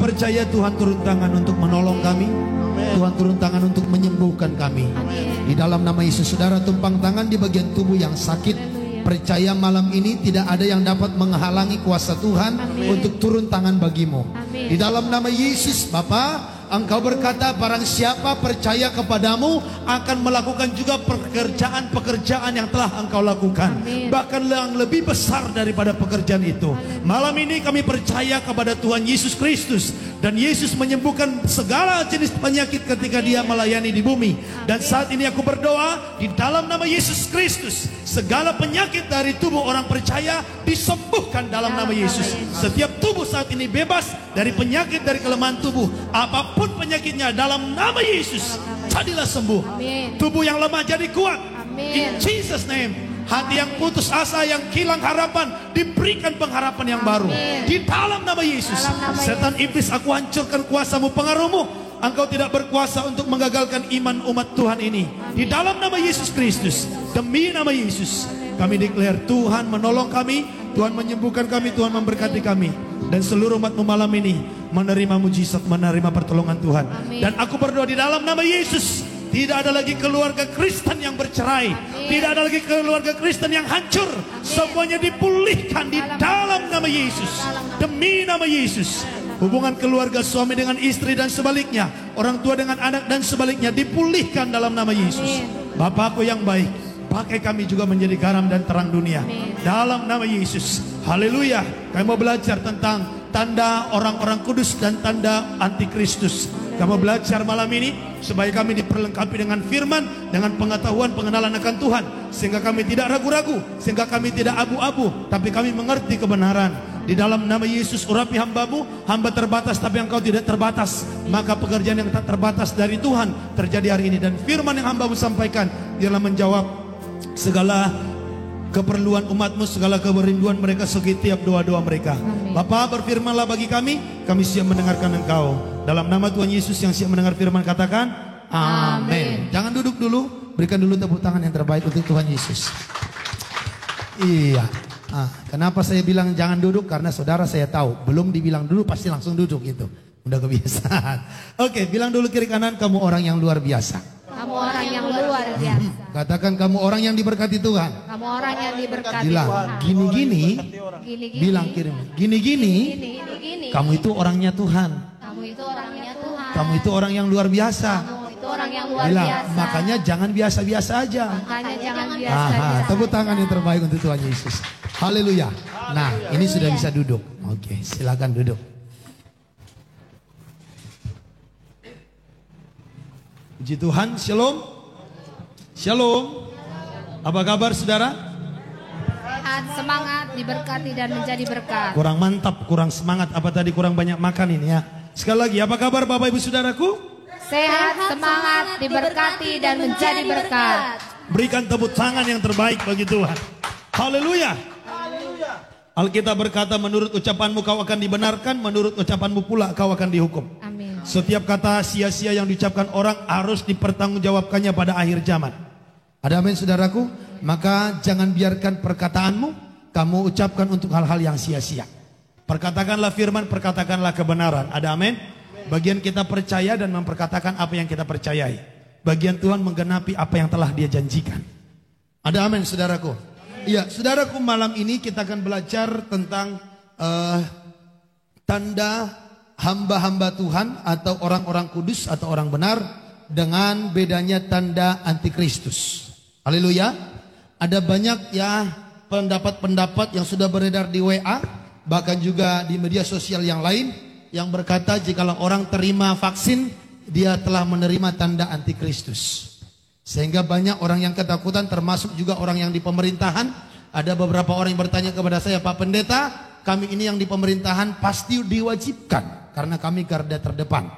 percaya Tuhan turun tangan untuk menolong kami. Tuhan turun tangan untuk menyembuhkan kami. Di dalam nama Yesus, saudara tumpang tangan di bagian tubuh yang sakit. Percaya malam ini tidak ada yang dapat menghalangi kuasa Tuhan untuk turun tangan bagimu. Di dalam nama Yesus, Bapa, Engkau berkata barang siapa percaya kepadamu akan melakukan juga pekerjaan-pekerjaan yang telah Engkau lakukan. Bahkan yang lebih besar daripada pekerjaan itu. Malam ini kami percaya kepada Tuhan Yesus Kristus. Dan Yesus menyembuhkan segala jenis penyakit ketika Dia melayani di bumi. Dan saat ini aku berdoa di dalam nama Yesus Kristus, segala penyakit dari tubuh orang percaya disembuhkan dalam nama Yesus. Setiap tubuh saat ini bebas dari penyakit, dari kelemahan tubuh. Apapun penyakitnya dalam nama Yesus, jadilah sembuh. Tubuh yang lemah jadi kuat. In Jesus name. Hati yang putus asa, yang hilang harapan, diberikan pengharapan yang baru. Di dalam nama Yesus. Setan iblis, aku hancurkan kuasamu, pengaruhmu. Engkau tidak berkuasa untuk menggagalkan iman umat Tuhan ini. Di dalam nama Yesus Kristus. Demi nama Yesus, kami declare Tuhan menolong kami, Tuhan menyembuhkan kami, Tuhan memberkati kami. Dan seluruh umatmu malam ini menerima mujizat, menerima pertolongan Tuhan. Dan aku berdoa di dalam nama Yesus, tidak ada lagi keluarga Kristen yang bercerai. Tidak ada lagi keluarga Kristen yang hancur. Semuanya dipulihkan di dalam nama Yesus. Demi nama Yesus. Hubungan keluarga suami dengan istri dan sebaliknya, orang tua dengan anak dan sebaliknya, dipulihkan dalam nama Yesus. Bapakku yang baik, pakai kami juga menjadi garam dan terang dunia. Dalam nama Yesus. Haleluya. Kami mau belajar tentang tanda orang-orang kudus dan tanda antikristus. Kamu belajar malam ini supaya kami diperlengkapi dengan firman, dengan pengetahuan, pengenalan akan Tuhan, sehingga kami tidak ragu-ragu, sehingga kami tidak abu-abu, tapi kami mengerti kebenaran. Di dalam nama Yesus, urapi hambamu, hamba terbatas tapi engkau tidak terbatas. Maka pekerjaan yang tak terbatas dari Tuhan terjadi hari ini. Dan firman yang hambamu sampaikan ialah menjawab segala keperluan umatmu, segala kerinduan mereka, setiap doa-doa mereka. Bapa, berfirmanlah bagi kami siap mendengarkan Engkau. Dalam nama Tuhan Yesus yang siap mendengar firman, katakan amin. Jangan duduk dulu, berikan dulu tepuk tangan yang terbaik untuk Tuhan Yesus. Iya. Kenapa saya bilang jangan duduk? Karena saudara saya tahu, belum dibilang dulu pasti langsung duduk gitu. Udah kebiasaan. Oke, bilang dulu kiri kanan, kamu orang yang luar biasa. Kamu orang yang luar biasa. Katakan kamu orang yang diberkati Tuhan. Kamu orang yang diberkati bilang, Tuhan. Gini-gini. Bilang kirim. Gini-gini. Kamu itu orangnya Tuhan. Kamu itu orangnya Tuhan. Kamu itu orang yang luar biasa. Kamu itu orang yang luar bilang, biasa. makanya jangan biasa-biasa aja. Makanya jangan biasa-biasa. Tepuk tangan yang terbaik untuk Tuhan Yesus. Haleluya. Nah, ini sudah bisa duduk. Oke, silakan duduk. Puji Tuhan, shalom. Shalom. Apa kabar saudara? Semangat, diberkati dan menjadi berkat. Kurang mantap, kurang semangat. Apa tadi kurang banyak makan ini ya? Sekali lagi, apa kabar Bapak Ibu Saudaraku? Sehat, semangat, diberkati dan menjadi berkat. Berikan tepuk tangan yang terbaik bagi Tuhan. Haleluya. Alkitab berkata, menurut ucapanmu kau akan dibenarkan, menurut ucapanmu pula kau akan dihukum. Amin. Setiap kata sia-sia yang diucapkan orang harus dipertanggungjawabkannya pada akhir zaman. Ada amin saudaraku? Maka jangan biarkan perkataanmu kamu ucapkan untuk hal-hal yang sia-sia. Perkatakanlah firman, perkatakanlah kebenaran. Ada amin? Bagian kita percaya dan memperkatakan apa yang kita percayai. Bagian Tuhan menggenapi apa yang telah Dia janjikan. Ada amin saudaraku? Iya, saudaraku, malam ini kita akan belajar tentang tanda hamba-hamba Tuhan atau orang-orang kudus atau orang benar dengan bedanya tanda antikristus. Haleluya. Ada banyak ya pendapat-pendapat yang sudah beredar di WA, bahkan juga di media sosial yang lain, yang berkata jikalau orang terima vaksin, dia telah menerima tanda antikristus. Sehingga banyak orang yang ketakutan, termasuk juga orang yang di pemerintahan. Ada beberapa orang yang bertanya kepada saya, Pak Pendeta, kami ini yang di pemerintahan pasti diwajibkan karena kami garda terdepan.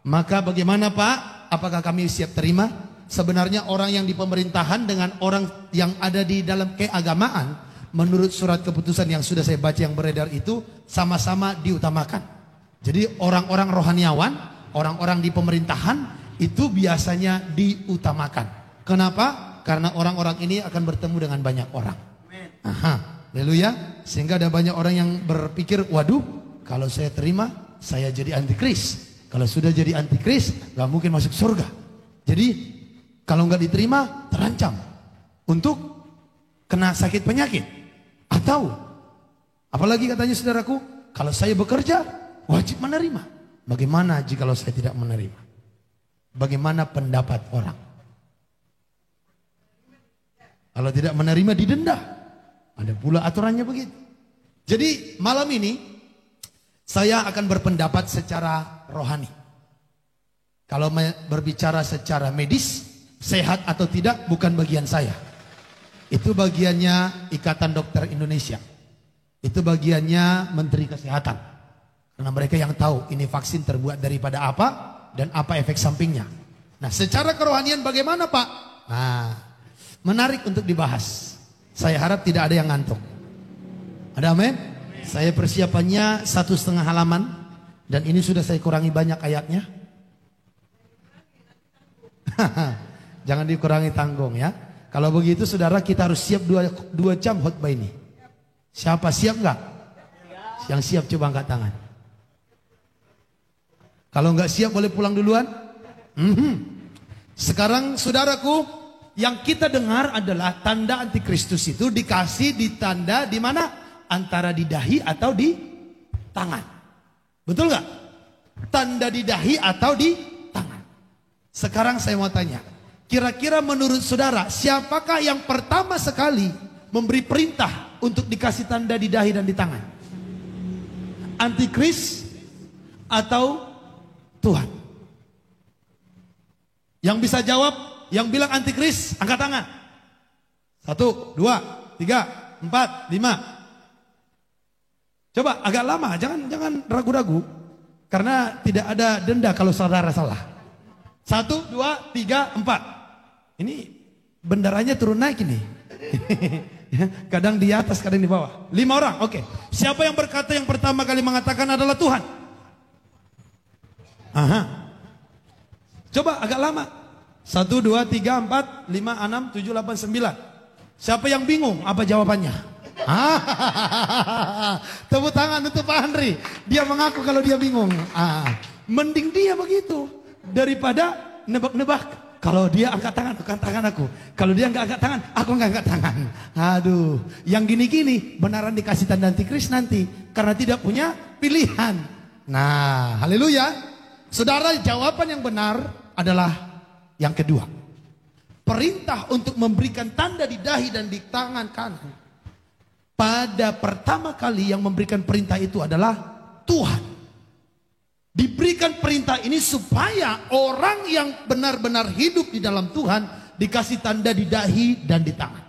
Maka bagaimana Pak? Apakah kami siap terima? Sebenarnya orang yang di pemerintahan dengan orang yang ada di dalam keagamaan, menurut surat keputusan yang sudah saya baca yang beredar itu, sama-sama diutamakan. Jadi orang-orang rohaniawan, orang-orang di pemerintahan itu biasanya diutamakan. Kenapa? Karena orang-orang ini akan bertemu dengan banyak orang. Haleluya. Sehingga ada banyak orang yang berpikir, waduh, kalau saya terima, saya jadi antikris. Kalau sudah jadi antikris, gak mungkin masuk surga. Jadi kalau nggak diterima, terancam untuk kena sakit penyakit. Atau apalagi katanya saudaraku, kalau saya bekerja wajib menerima. Bagaimana jika saya tidak menerima? Bagaimana pendapat orang? Kalau tidak menerima didenda. Ada pula aturannya begitu. Jadi malam ini saya akan berpendapat secara rohani. Kalau berbicara secara medis, sehat atau tidak bukan bagian saya. Itu bagiannya Ikatan Dokter Indonesia. Itu bagiannya Menteri Kesehatan. Karena mereka yang tahu ini vaksin terbuat daripada apa dan apa efek sampingnya. Nah, secara kerohanian bagaimana, Pak? Nah, menarik untuk dibahas. Saya harap tidak ada yang ngantuk. Ada amin? Saya persiapannya 1,5 halaman. Dan ini sudah saya kurangi banyak ayatnya. Jangan dikurangi tanggung ya. Kalau begitu saudara, kita harus siap 2 jam khotbah ini. Siapa siap enggak? Yang siap coba angkat tangan. Kalau enggak siap boleh pulang duluan. Sekarang saudaraku, yang kita dengar adalah tanda antikristus itu dikasih di tanda di mana? Antara di dahi atau di tangan. Betul enggak? Tanda di dahi atau di tangan. Sekarang saya mau tanya, kira-kira menurut saudara, siapakah yang pertama sekali memberi perintah untuk dikasih tanda di dahi dan di tangan? Antikris atau Tuhan? Yang bisa jawab, yang bilang antikris, angkat tangan. 1, 2, 3, 4, 5. Coba agak lama, jangan ragu-ragu. Karena tidak ada denda kalau saudara salah. 1, 2, 3, 4. Ini bendaranya turun naik ini. Kadang di atas, kadang di bawah. 5 orang, oke. Siapa yang berkata yang pertama kali mengatakan adalah Tuhan? Aha. Coba agak lama. 1, 2, 3, 4, 5, 6, 7, 8, 9. Siapa yang bingung apa jawabannya? Tepuk tangan untuk Pak Andri. Dia mengaku kalau dia bingung. Mending dia begitu daripada nebak-nebak. Kalau dia angkat tangan aku. Kalau dia nggak angkat tangan, aku nggak angkat tangan. Aduh, yang gini-gini benaran dikasih tanda antikris nanti karena tidak punya pilihan. Nah, haleluya. Saudara, jawaban yang benar adalah yang kedua. Perintah untuk memberikan tanda di dahi dan di tangan kanan. Pada pertama kali yang memberikan perintah itu adalah Tuhan. Diberikan perintah ini supaya orang yang benar-benar hidup di dalam Tuhan dikasih tanda di dahi dan di tangan.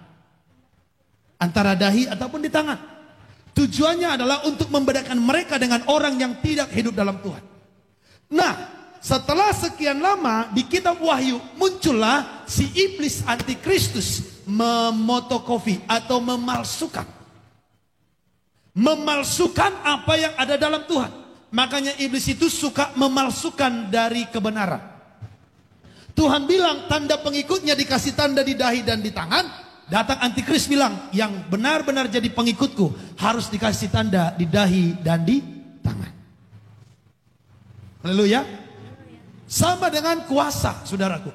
Antara dahi ataupun di tangan. Tujuannya adalah untuk membedakan mereka dengan orang yang tidak hidup dalam Tuhan. Nah, setelah sekian lama di kitab Wahyu muncullah si iblis antikristus memotokopi atau memalsukan. Memalsukan apa yang ada dalam Tuhan. Makanya iblis itu suka memalsukan dari kebenaran. Tuhan bilang tanda pengikutnya dikasih tanda di dahi dan di tangan. Datang antikris bilang yang benar-benar jadi pengikutku harus dikasih tanda di dahi dan di tangan. Haleluya. Sama dengan kuasa, saudaraku.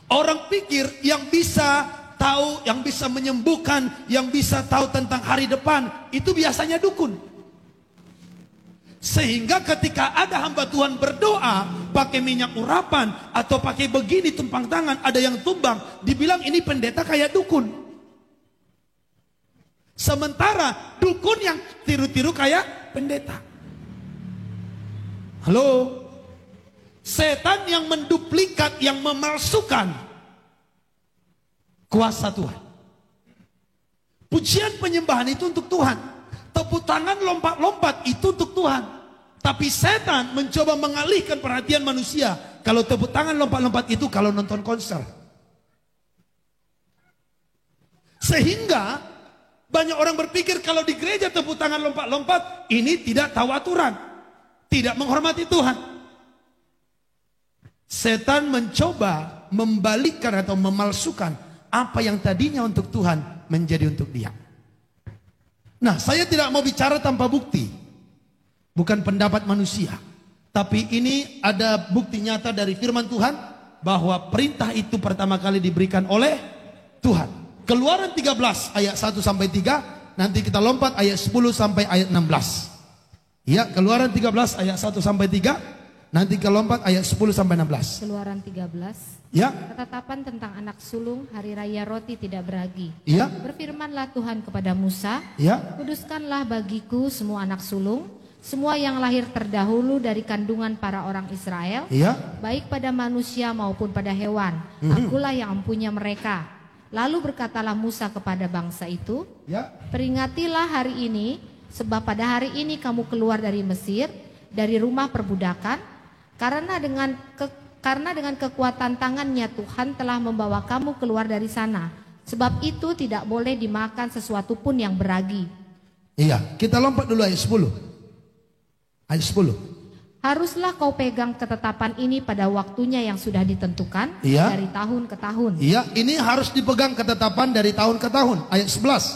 Orang pikir yang bisa tahu, yang bisa menyembuhkan, yang bisa tahu tentang hari depan, itu biasanya dukun. Sehingga ketika ada hamba Tuhan berdoa pakai minyak urapan atau pakai begini tumpang tangan, ada yang tumbang, dibilang ini pendeta kayak dukun. Sementara dukun yang tiru-tiru kayak pendeta. Halo? Setan yang menduplikat, yang memalsukan kuasa Tuhan. Pujian penyembahan itu untuk Tuhan. Tepuk tangan lompat-lompat itu untuk Tuhan. Tapi setan mencoba mengalihkan perhatian manusia. Kalau tepuk tangan lompat-lompat itu kalau nonton konser. Sehingga banyak orang berpikir kalau di gereja tepuk tangan lompat-lompat, ini tidak tahu aturan. Tidak menghormati Tuhan. Setan mencoba membalikkan atau memalsukan apa yang tadinya untuk Tuhan menjadi untuk dia. Nah, saya tidak mau bicara tanpa bukti. bukan pendapat manusia. Tapi ini ada bukti nyata dari firman Tuhan bahwa perintah itu pertama kali diberikan oleh Tuhan. Keluaran 13 ayat 1 sampai 3, nanti kita lompat ayat 10 sampai ayat 16. Ya, Keluaran 13 ayat 1 sampai 3, nanti kita lompat ayat 10 sampai 16. Keluaran 13. Ya. Ketetapan tentang anak sulung hari raya roti tidak beragi. Ya. Berfirmanlah Tuhan kepada Musa, Ya. kuduskanlah bagiku semua anak sulung, semua yang lahir terdahulu dari kandungan para orang Israel, Ya. baik pada manusia maupun pada hewan. Akulah yang mempunyai mereka. Lalu berkatalah Musa kepada bangsa itu, Ya. peringatilah hari ini, sebab pada hari ini kamu keluar dari Mesir, dari rumah perbudakan, karena dengan kekuatan tangannya Tuhan telah membawa kamu keluar dari sana. Sebab itu tidak boleh dimakan sesuatu pun yang beragi. Iya, kita lompat dulu ayat 10. Ayat 10. Haruslah kau pegang ketetapan ini pada waktunya yang sudah ditentukan, Iya. dari tahun ke tahun. Iya, ini harus dipegang ketetapan dari tahun ke tahun. Ayat 11.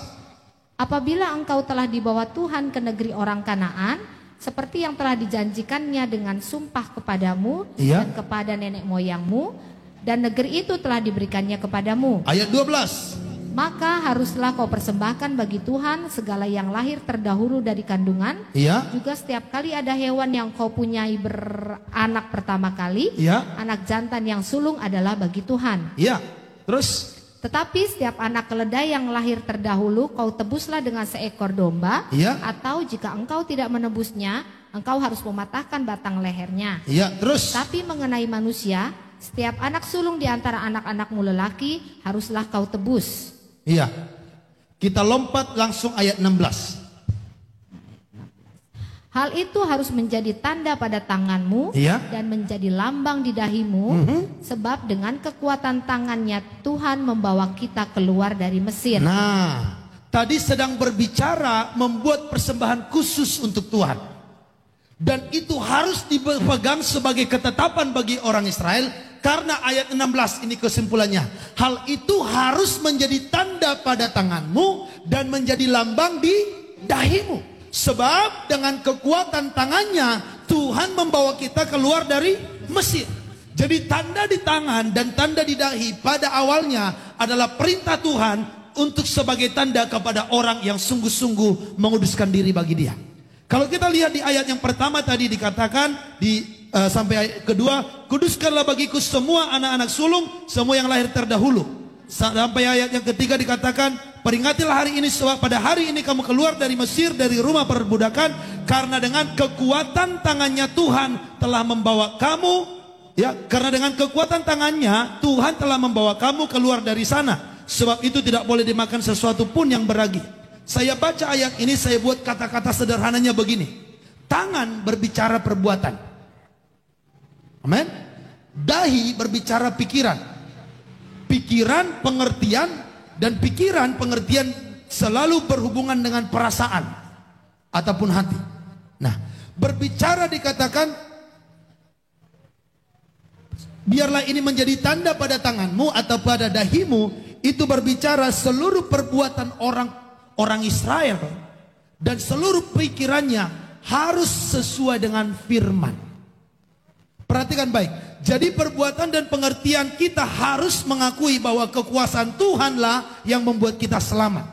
Apabila engkau telah dibawa Tuhan ke negeri orang Kanaan, seperti yang telah dijanjikannya dengan sumpah kepadamu Iya. dan kepada nenek moyangmu, dan negeri itu telah diberikannya kepadamu. Ayat 12. Maka haruslah kau persembahkan bagi Tuhan segala yang lahir terdahulu dari kandungan. Iya. Juga setiap kali ada hewan yang kau punyai beranak pertama kali, Iya. anak jantan yang sulung adalah bagi Tuhan. Iya. Terus. Tetapi setiap anak keledai yang lahir terdahulu kau tebuslah dengan seekor domba. Iya. Atau jika engkau tidak menebusnya, engkau harus mematahkan batang lehernya. Iya. Terus. Tapi mengenai manusia, setiap anak sulung di antara anak-anakmu lelaki haruslah kau tebus. Iya. Kita lompat langsung ayat 16. Hal itu harus menjadi tanda pada tanganmu, Iya. dan menjadi lambang di dahimu, sebab dengan kekuatan tangannya Tuhan membawa kita keluar dari Mesir. Nah, tadi sedang berbicara membuat persembahan khusus untuk Tuhan. Dan itu harus dipegang sebagai ketetapan bagi orang Israel. Karena ayat 16 ini kesimpulannya. Hal itu harus menjadi tanda pada tanganmu dan menjadi lambang di dahimu. Sebab dengan kekuatan tangannya Tuhan membawa kita keluar dari Mesir. Jadi tanda di tangan dan tanda di dahi pada awalnya adalah perintah Tuhan untuk sebagai tanda kepada orang yang sungguh-sungguh menguduskan diri bagi Dia. Kalau kita lihat di ayat yang pertama tadi dikatakan sampai ayat kedua, kuduskanlah bagiku semua anak-anak sulung, semua yang lahir terdahulu. Sampai ayat yang ketiga dikatakan, peringatilah hari ini sebab pada hari ini kamu keluar dari Mesir, dari rumah perbudakan, karena dengan kekuatan tangannya Tuhan telah membawa kamu, ya, karena dengan kekuatan tangannya Tuhan telah membawa kamu keluar dari sana. Sebab itu tidak boleh dimakan sesuatu pun yang beragi. Saya baca ayat ini, saya buat kata-kata sederhananya begini. Tangan berbicara perbuatan. Amin. Dahi berbicara pikiran. Pikiran, pengertian, dan pikiran, pengertian selalu berhubungan dengan perasaan ataupun hati. Nah, berbicara dikatakan, biarlah ini menjadi tanda pada tanganmu atau pada dahimu. Itu berbicara seluruh perbuatan orang Israel dan seluruh pikirannya harus sesuai dengan firman. Perhatikan baik. Jadi perbuatan dan pengertian kita harus mengakui bahwa kekuasaan Tuhanlah yang membuat kita selamat.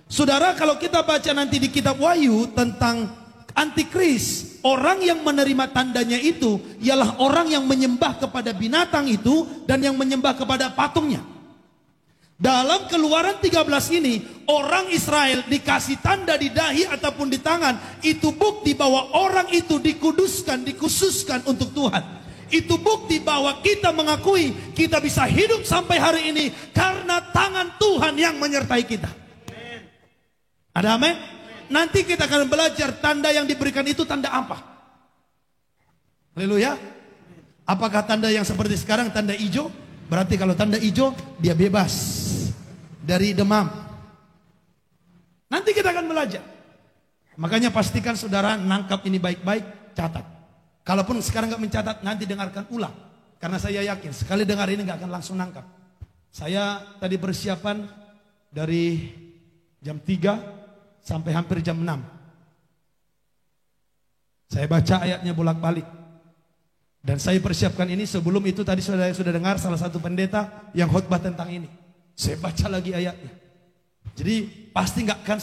Saudara, kalau kita baca nanti di kitab Wahyu tentang antikris, orang yang menerima tandanya itu ialah orang yang menyembah kepada binatang itu dan yang menyembah kepada patungnya. Dalam Keluaran 13 ini, orang Israel dikasih tanda di dahi ataupun di tangan. Itu bukti bahwa orang itu dikuduskan, dikhususkan untuk Tuhan. Itu bukti bahwa kita mengakui kita bisa hidup sampai hari ini karena tangan Tuhan yang menyertai kita. Ada amin? Nanti kita akan belajar tanda yang diberikan itu tanda apa. Haleluya. Apakah tanda yang seperti sekarang tanda hijau? Berarti kalau tanda hijau dia bebas dari demam. Nanti kita akan belajar. Makanya pastikan saudara nangkap ini baik-baik, catat. Kalaupun sekarang nggak mencatat, nanti dengarkan ulang. Karena saya yakin sekali dengar ini nggak akan langsung nangkap. Saya tadi persiapan dari jam 3 sampai hampir jam 6. Saya baca ayatnya bolak-balik. Dan saya persiapkan ini sebelum itu tadi sudah dengar salah satu pendeta yang khotbah tentang ini. Saya baca lagi ayatnya. Jadi pasti nggak akan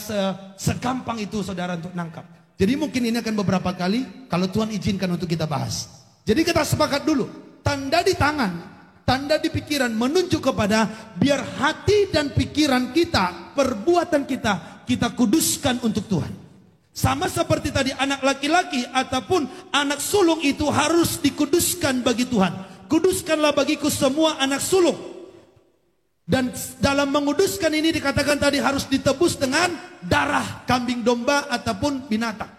segampang itu saudara untuk nangkap. Jadi mungkin ini akan beberapa kali kalau Tuhan izinkan untuk kita bahas. Jadi kita sepakat dulu. Tanda di tangan, tanda di pikiran menunjuk kepada biar hati dan pikiran kita, perbuatan kita kuduskan untuk Tuhan. Sama seperti tadi anak laki-laki ataupun anak sulung itu harus dikuduskan bagi Tuhan. Kuduskanlah bagiku semua anak sulung. Dan dalam menguduskan ini dikatakan tadi harus ditebus dengan darah kambing domba ataupun binatang.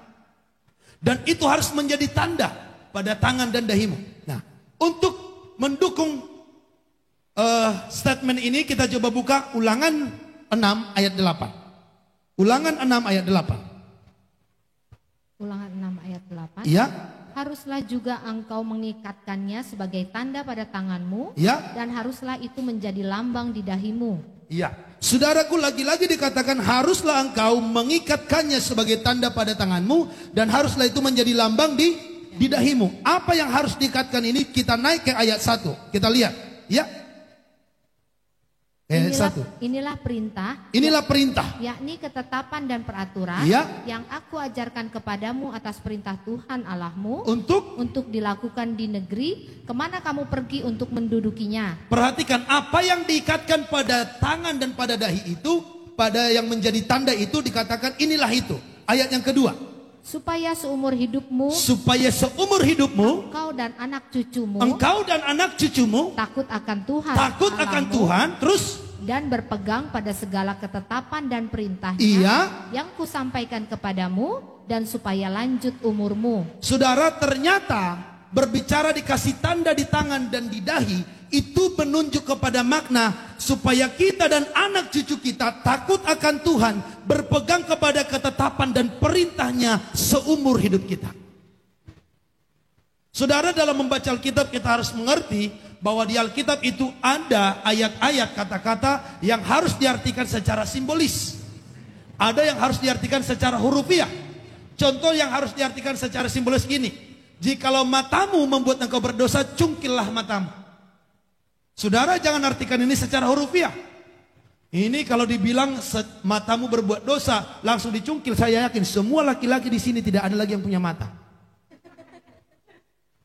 Dan itu harus menjadi tanda pada tangan dan dahimu. Nah, untuk mendukung statement ini kita coba buka Ulangan 6 ayat 8. Ulangan 6 ayat 8. Ulangan 6 ayat 8. Iya. Haruslah juga engkau mengikatkannya sebagai tanda pada tanganmu. Iya. Dan haruslah itu menjadi lambang di dahimu. Iya. Saudaraku, lagi-lagi dikatakan haruslah engkau mengikatkannya sebagai tanda pada tanganmu. Dan haruslah itu menjadi lambang di dahimu. Apa yang harus diikatkan ini? Kita naik ke ayat 1. Kita lihat. Ya. Inilah perintah. Inilah perintah. Yakni ketetapan dan peraturan yang aku ajarkan kepadamu atas perintah Tuhan Allahmu. Untuk dilakukan di negeri kemana kamu pergi untuk mendudukinya. Perhatikan apa yang diikatkan pada tangan dan pada dahi itu. Pada yang menjadi tanda itu dikatakan inilah itu. Ayat yang kedua. Supaya seumur hidupmu. Engkau dan anak cucumu. Takut akan Tuhan. Terus. Dan berpegang pada segala ketetapan dan perintahnya. Yang kusampaikan kepadamu. Dan supaya lanjut umurmu. Saudara, ternyata berbicara dikasih tanda di tangan dan di dahi. Itu menunjuk kepada makna. Supaya kita dan anak cucu kita takut akan Tuhan. Berpegang kepada ketetapan dan perintahnya seumur hidup kita. Saudara, dalam membaca Alkitab kita harus mengerti bahwa di Alkitab itu ada ayat-ayat kata-kata yang harus diartikan secara simbolis. Ada yang harus diartikan secara hurufiah. Contoh yang harus diartikan secara simbolis gini. Jikalau matamu membuat engkau berdosa, cungkillah matamu. Saudara, jangan artikan ini secara hurufiah. Ini kalau dibilang matamu berbuat dosa, langsung dicungkil. Saya yakin semua laki-laki di sini tidak ada lagi yang punya mata.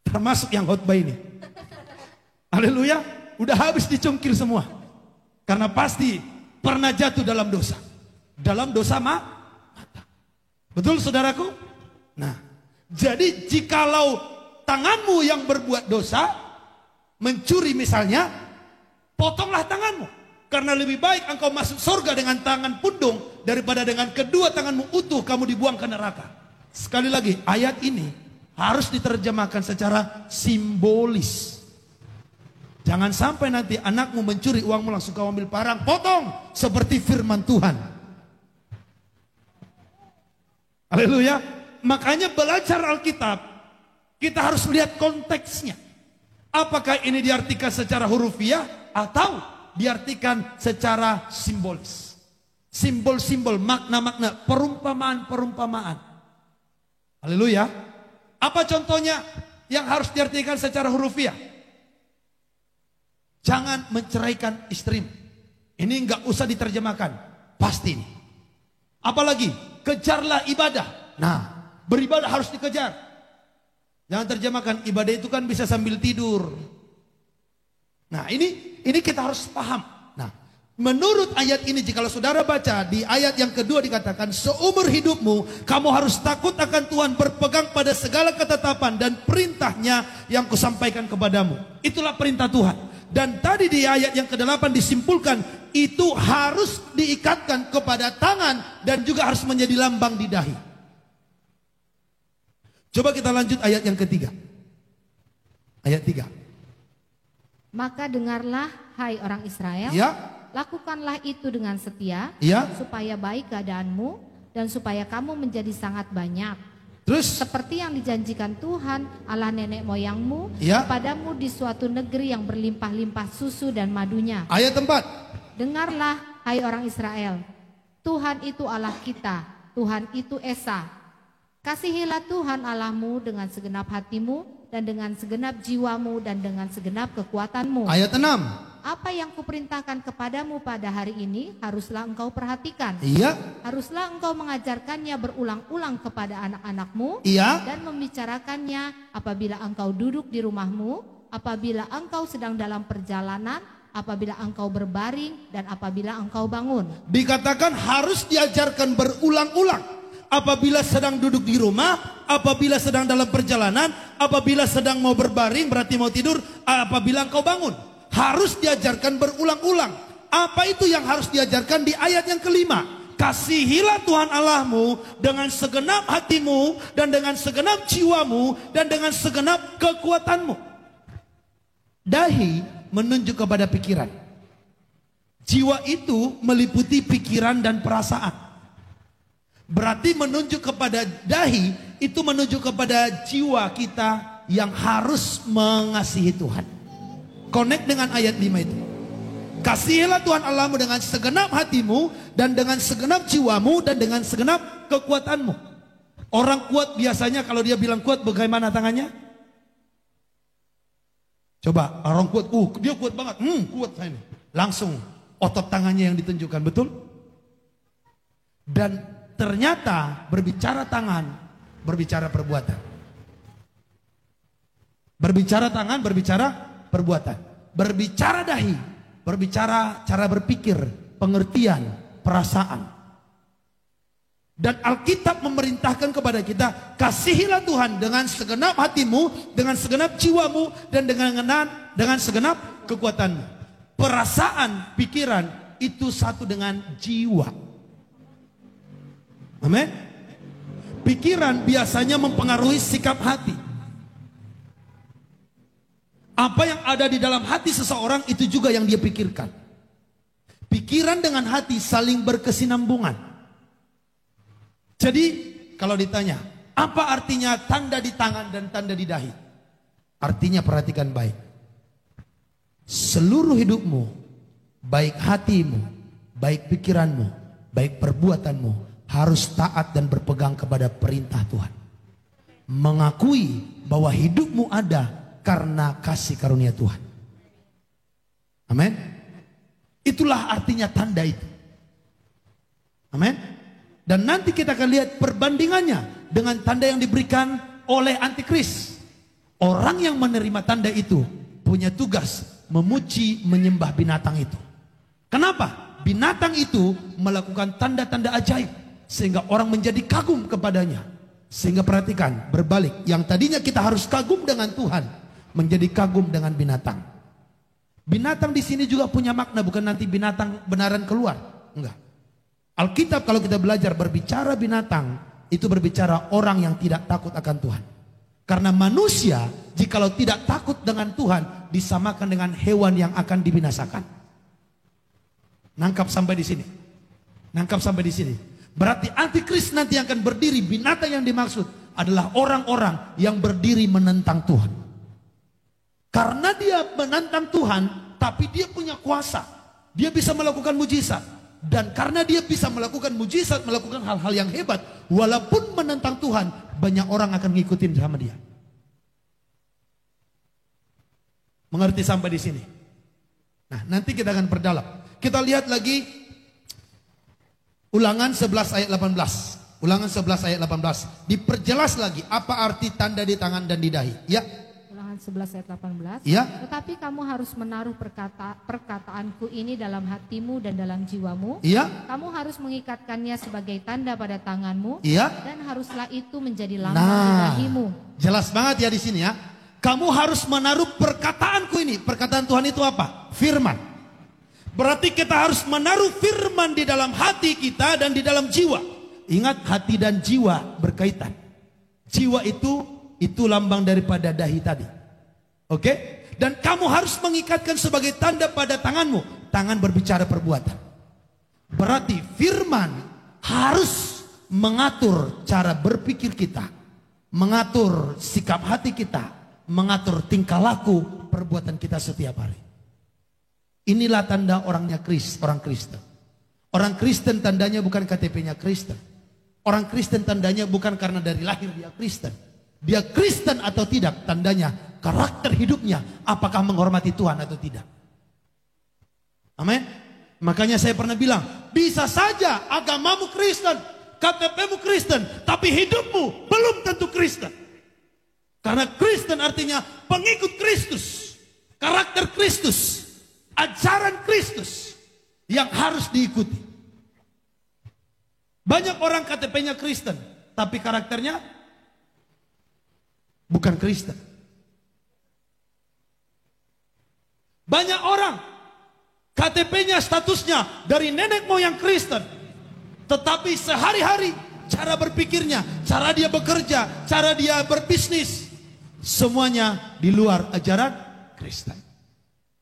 Termasuk yang khotbah ini. Haleluya, udah habis dicungkil semua. Karena pasti pernah jatuh dalam dosa. Dalam dosa mata. Betul saudaraku? Nah, jadi jikalau tanganmu yang berbuat dosa, mencuri misalnya, potonglah tanganmu. Karena lebih baik engkau masuk surga dengan tangan pundung daripada dengan kedua tanganmu utuh kamu dibuang ke neraka. Sekali lagi, ayat ini harus diterjemahkan secara simbolis. Jangan sampai nanti anakmu mencuri uangmu langsung kau ambil parang, potong seperti firman Tuhan. Haleluya. Makanya belajar Alkitab kita harus lihat konteksnya. Apakah ini diartikan secara hurufiah atau diartikan secara simbolis. Simbol-simbol, makna-makna, perumpamaan-perumpamaan. Haleluya. Apa contohnya yang harus diartikan secara hurufiah? Jangan menceraikan istrimu. Ini enggak usah diterjemahkan. Pasti ini. Apalagi, kejarlah ibadah. Nah, beribadah harus dikejar. Jangan terjemahkan ibadah itu kan bisa sambil tidur. Nah, ini kita harus paham. Nah, menurut ayat ini jikalau saudara baca di ayat yang kedua dikatakan seumur hidupmu kamu harus takut akan Tuhan, berpegang pada segala ketetapan dan perintahnya yang kusampaikan kepadamu. Itulah perintah Tuhan. Dan tadi di ayat yang ke-8 disimpulkan itu harus diikatkan kepada tangan dan juga harus menjadi lambang di dahi. Coba kita lanjut ayat yang ketiga. Ayat 3. Maka dengarlah hai orang Israel, lakukanlah itu dengan setia, supaya baik keadaanmu dan supaya kamu menjadi sangat banyak. Terus seperti yang dijanjikan Tuhan Allah nenek moyangmu kepadamu di suatu negeri yang berlimpah-limpah susu dan madunya. Ayat 4. Dengarlah hai orang Israel, Tuhan itu Allah kita, Tuhan itu Esa. Kasihilah Tuhan Allahmu dengan segenap hatimu dan dengan segenap jiwamu dan dengan segenap kekuatanmu. Ayat 6. Apa yang kuperintahkan kepadamu pada hari ini haruslah engkau perhatikan. Iya. Haruslah engkau mengajarkannya berulang-ulang kepada anak-anakmu. Iya. Dan membicarakannya apabila engkau duduk di rumahmu, apabila engkau sedang dalam perjalanan, apabila engkau berbaring, dan apabila engkau bangun. Dikatakan harus diajarkan berulang-ulang. Apabila sedang duduk di rumah, apabila sedang dalam perjalanan, apabila sedang mau berbaring berarti mau tidur, apabila engkau bangun. Harus diajarkan berulang-ulang. Apa itu yang harus diajarkan di ayat yang kelima? Kasihilah Tuhan Allahmu dengan segenap hatimu dan dengan segenap jiwamu dan dengan segenap kekuatanmu. Dahi menunjuk kepada pikiran. Jiwa itu meliputi pikiran dan perasaan. Berarti menunjuk kepada dahi itu menunjuk kepada jiwa kita yang harus mengasihi Tuhan. Connect dengan ayat 5 itu. Kasihilah Tuhan Allahmu dengan segenap hatimu dan dengan segenap jiwamu dan dengan segenap kekuatanmu. Orang kuat biasanya kalau dia bilang kuat bagaimana tangannya? Coba orang kuat, dia kuat banget, kuat saya ini. Langsung otot tangannya yang ditunjukkan, betul? Dan ternyata berbicara tangan, berbicara perbuatan. Berbicara tangan, berbicara perbuatan. Berbicara dahi, berbicara cara berpikir, pengertian, perasaan. Dan Alkitab memerintahkan kepada kita, kasihilah Tuhan dengan segenap hatimu, dengan segenap jiwamu, dan dengan segenap kekuatanmu. Perasaan, pikiran, itu satu dengan jiwa. Amin. Pikiran biasanya mempengaruhi sikap hati. Apa yang ada di dalam hati seseorang itu juga yang dia pikirkan. Pikiran dengan hati saling berkesinambungan. Jadi kalau ditanya, apa artinya tanda di tangan dan tanda di dahi? Artinya perhatikan baik. Seluruh hidupmu, baik hatimu, baik pikiranmu, baik perbuatanmu, harus taat dan berpegang kepada perintah Tuhan. Mengakui bahwa hidupmu ada karena kasih karunia Tuhan. Amin. Itulah artinya tanda itu. Amin. Dan nanti kita akan lihat perbandingannya dengan tanda yang diberikan oleh antikris. Orang yang menerima tanda itu punya tugas memuji, menyembah binatang itu. Kenapa? Binatang itu melakukan tanda-tanda ajaib sehingga orang menjadi kagum kepadanya. Sehingga perhatikan, berbalik, yang tadinya kita harus kagum dengan Tuhan menjadi kagum dengan binatang. Binatang di sini juga punya makna, bukan nanti binatang benaran keluar, enggak. Alkitab kalau kita belajar berbicara binatang, itu berbicara orang yang tidak takut akan Tuhan. Karena manusia jikalau tidak takut dengan Tuhan disamakan dengan hewan yang akan dibinasakan. Nangkap sampai di sini. Nangkap sampai di sini. Berarti antikris nanti akan berdiri, binatang yang dimaksud adalah orang-orang yang berdiri menentang Tuhan. Karena dia menentang Tuhan, tapi dia punya kuasa. Dia bisa melakukan mujizat. Dan karena dia bisa melakukan mujizat, melakukan hal-hal yang hebat, walaupun menentang Tuhan, banyak orang akan ngikutin sama dia. Mengerti sampai di sini? Nah, nanti kita akan perdalam. Kita lihat lagi Ulangan 11 ayat 18. Ulangan 11 ayat 18. Diperjelas lagi apa arti tanda di tangan dan di dahi. Ya. Ulangan 11 ayat 18. Ya. Tetapi kamu harus menaruh perkataanku ini dalam hatimu dan dalam jiwamu. Ya. Kamu harus mengikatkannya sebagai tanda pada tanganmu. Ya. Dan haruslah itu menjadi lambang di dahimu. Jelas banget ya di sini ya. Kamu harus menaruh perkataanku ini. Perkataan Tuhan itu apa? Firman. Berarti kita harus menaruh firman di dalam hati kita dan di dalam jiwa. Ingat, hati dan jiwa berkaitan. Jiwa itu lambang daripada dahi tadi. Oke? Dan kamu harus mengikatkan sebagai tanda pada tanganmu. Tangan berbicara perbuatan. Berarti firman harus mengatur cara berpikir kita, mengatur sikap hati kita, mengatur tingkah laku perbuatan kita setiap hari. Inilah tanda orangnya orang Kristen. Orang Kristen tandanya bukan KTP-nya Kristen. Orang Kristen tandanya bukan karena dari lahir dia Kristen. Dia Kristen atau tidak, tandanya karakter hidupnya apakah menghormati Tuhan atau tidak. Amin. Makanya saya pernah bilang, bisa saja agamamu Kristen, KTPmu Kristen, tapi hidupmu belum tentu Kristen. Karena Kristen artinya pengikut Kristus, karakter Kristus, ajaran Kristus yang harus diikuti. Banyak orang KTP-nya Kristen, tapi karakternya bukan Kristen. Banyak orang KTP-nya statusnya dari nenek moyang Kristen, tetapi sehari-hari cara berpikirnya, cara dia bekerja, cara dia berbisnis, semuanya di luar ajaran Kristen.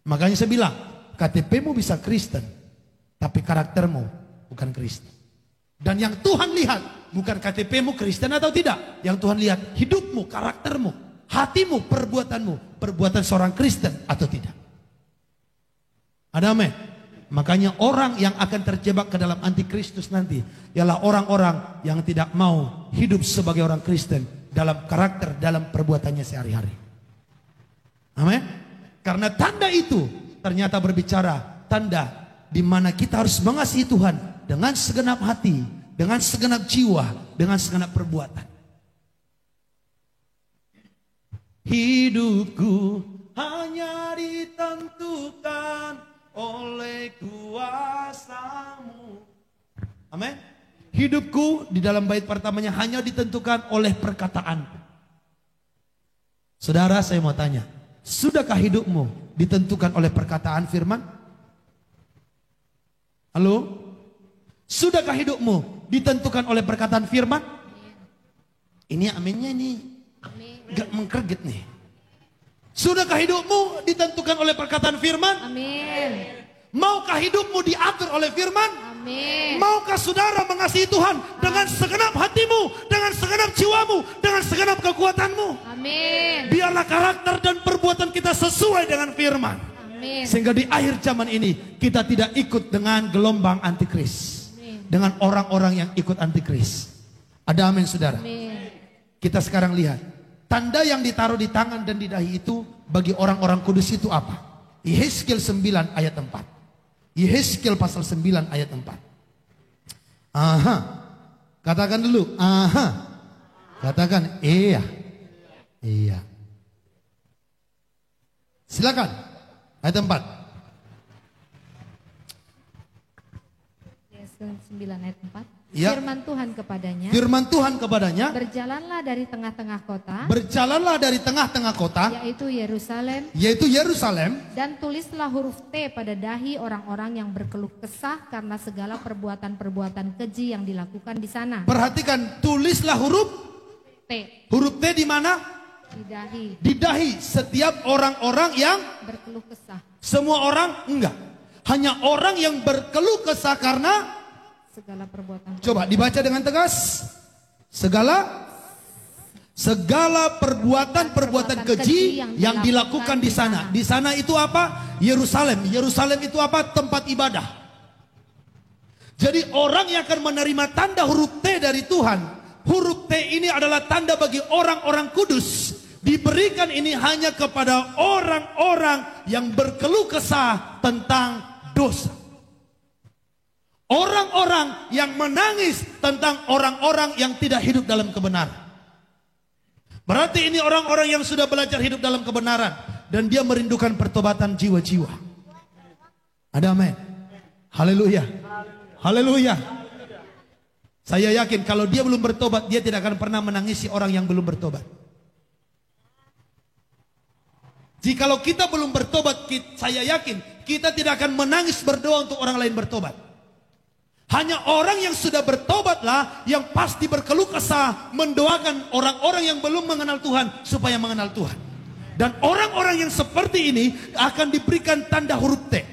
Makanya saya bilang, KTP-mu bisa Kristen, tapi karaktermu bukan Kristen. Dan yang Tuhan lihat bukan KTP-mu Kristen atau tidak. Yang Tuhan lihat hidupmu, karaktermu, hatimu, perbuatanmu, perbuatan seorang Kristen atau tidak. Ada amin? Makanya orang yang akan terjebak ke dalam antikristus nanti ialah orang-orang yang tidak mau hidup sebagai orang Kristen dalam karakter, dalam perbuatannya sehari-hari. Amin? Karena tanda itu ternyata berbicara tanda di mana kita harus mengasihi Tuhan dengan segenap hati, dengan segenap jiwa, dengan segenap perbuatan. Hidupku hanya ditentukan oleh kuasa-Mu. Amin. Hidupku di dalam bait pertamanya hanya ditentukan oleh perkataan. Saudara, saya mau tanya, sudahkah hidupmu ditentukan oleh perkataan firman? Halo? Sudahkah hidupmu ditentukan oleh perkataan firman? Ini aminnya ini gak mengkerget nih. Sudahkah hidupmu ditentukan oleh perkataan firman? Amin. Maukah hidupmu diatur oleh firman? Amin. Maukah saudara mengasihi Tuhan dengan segenap hatimu, dengan segenap jiwamu, dengan segenap kekuatanmu? Amin. Biarlah karakter dan perbuatan kita sesuai dengan firman. Amin. Sehingga di akhir zaman ini kita tidak ikut dengan gelombang antikris. Dengan orang-orang yang ikut antikris. Ada amin saudara? Amin. Kita sekarang lihat. Tanda yang ditaruh di tangan dan di dahi itu bagi orang-orang kudus itu apa? Yehezkiel 9 ayat 4. Yehezkiel pasal 9 ayat 4. Aha. Katakan dulu. Aha. Katakan iya. Iya. Silakan. Ayat 4. 9 ayat 4. Ya. Firman Tuhan kepadanya. Firman Tuhan kepadanya. Berjalanlah dari tengah-tengah kota. Berjalanlah dari tengah-tengah kota. Yaitu Yerusalem. Yaitu Yerusalem. Dan tulislah huruf T pada dahi orang-orang yang berkeluh kesah karena segala perbuatan-perbuatan keji yang dilakukan di sana. Perhatikan, tulislah huruf T. Huruf T di mana? Di dahi. Di dahi setiap orang-orang yang Berkeluh kesah. semua orang enggak. Hanya orang yang berkeluh kesah karena Segala perbuatan. coba dibaca dengan tegas. Segala perbuatan keji yang dilakukan di sana. Di sana itu apa? Yerusalem. Yerusalem itu apa? Tempat ibadah. Jadi orang yang akan menerima tanda huruf T dari Tuhan. Huruf T ini adalah tanda bagi orang-orang kudus. Diberikan ini hanya kepada orang-orang yang berkeluh kesah tentang dosa. Orang-orang yang menangis tentang orang-orang yang tidak hidup dalam kebenaran. Berarti ini orang-orang yang sudah belajar hidup dalam kebenaran. Dan dia merindukan pertobatan jiwa-jiwa. Ada amin. Haleluya. Haleluya. Saya yakin kalau dia belum bertobat, dia tidak akan pernah menangisi orang yang belum bertobat. Jikalau kita belum bertobat, saya yakin kita tidak akan menangis berdoa untuk orang lain bertobat. Hanya orang yang sudah bertobatlah yang pasti berkeluh kesah mendoakan orang-orang yang belum mengenal Tuhan supaya mengenal Tuhan. Dan orang-orang yang seperti ini akan diberikan tanda huruf T.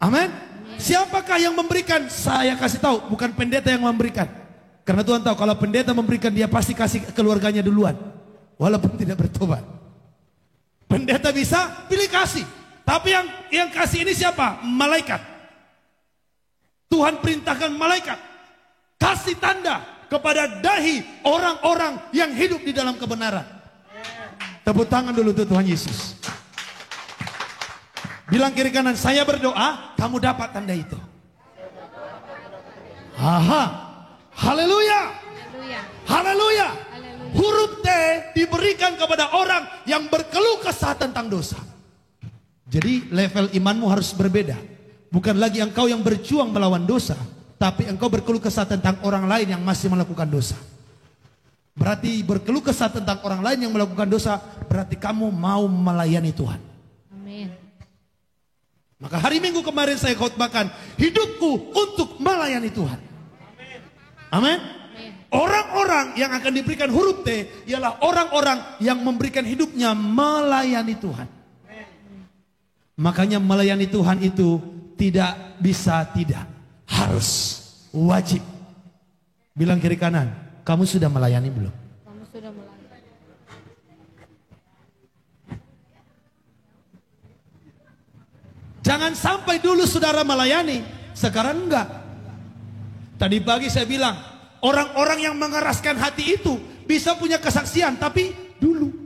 Amin. Siapakah yang memberikan? Saya kasih tahu, bukan pendeta yang memberikan. Karena Tuhan tahu kalau pendeta memberikan, dia pasti kasih keluarganya duluan, walaupun tidak bertobat. Pendeta bisa pilih kasih, tapi yang kasih ini siapa? Malaikat. Tuhan perintahkan malaikat. kasih tanda kepada dahi orang-orang yang hidup di dalam kebenaran. Tepuk tangan dulu tuh Tuhan Yesus. Bilang kiri kanan, saya berdoa, kamu dapat tanda itu. Aha, haleluya, haleluya. Huruf T diberikan kepada orang yang berkeluh kesah tentang dosa. Jadi level imanmu harus berbeda. Bukan lagi engkau yang berjuang melawan dosa, tapi engkau berkeluh kesah tentang orang lain yang masih melakukan dosa. Berarti berkeluh kesah tentang orang lain yang melakukan dosa, berarti kamu mau melayani Tuhan. Amin. Maka hari Minggu kemarin saya khotbahkan, hidupku untuk melayani Tuhan. Amin. Orang-orang yang akan diberikan huruf T ialah orang-orang yang memberikan hidupnya melayani Tuhan. Makanya melayani Tuhan itu tidak bisa tidak, harus, wajib. Bilang kiri kanan, kamu sudah melayani belum? Kamu sudah melayani. Jangan sampai dulu saudara melayani, sekarang enggak. Tadi pagi saya bilang, orang-orang yang mengeraskan hati itu bisa punya kesaksian, tapi dulu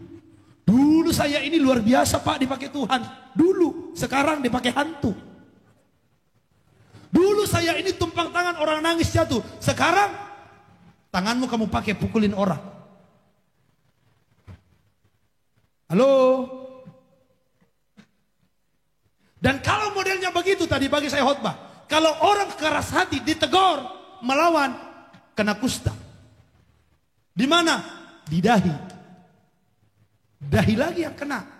saya ini luar biasa Pak dipakai Tuhan. Dulu, sekarang dipakai hantu. Dulu saya ini tumpang tangan orang nangis jatuh. Sekarang tanganmu kamu pakai pukulin orang. Halo? Dan kalau modelnya begitu tadi pagi saya khotbah. Kalau orang keras hati ditegur, melawan, kena kusta. Di mana? Di dahi. Dahi lagi yang kena.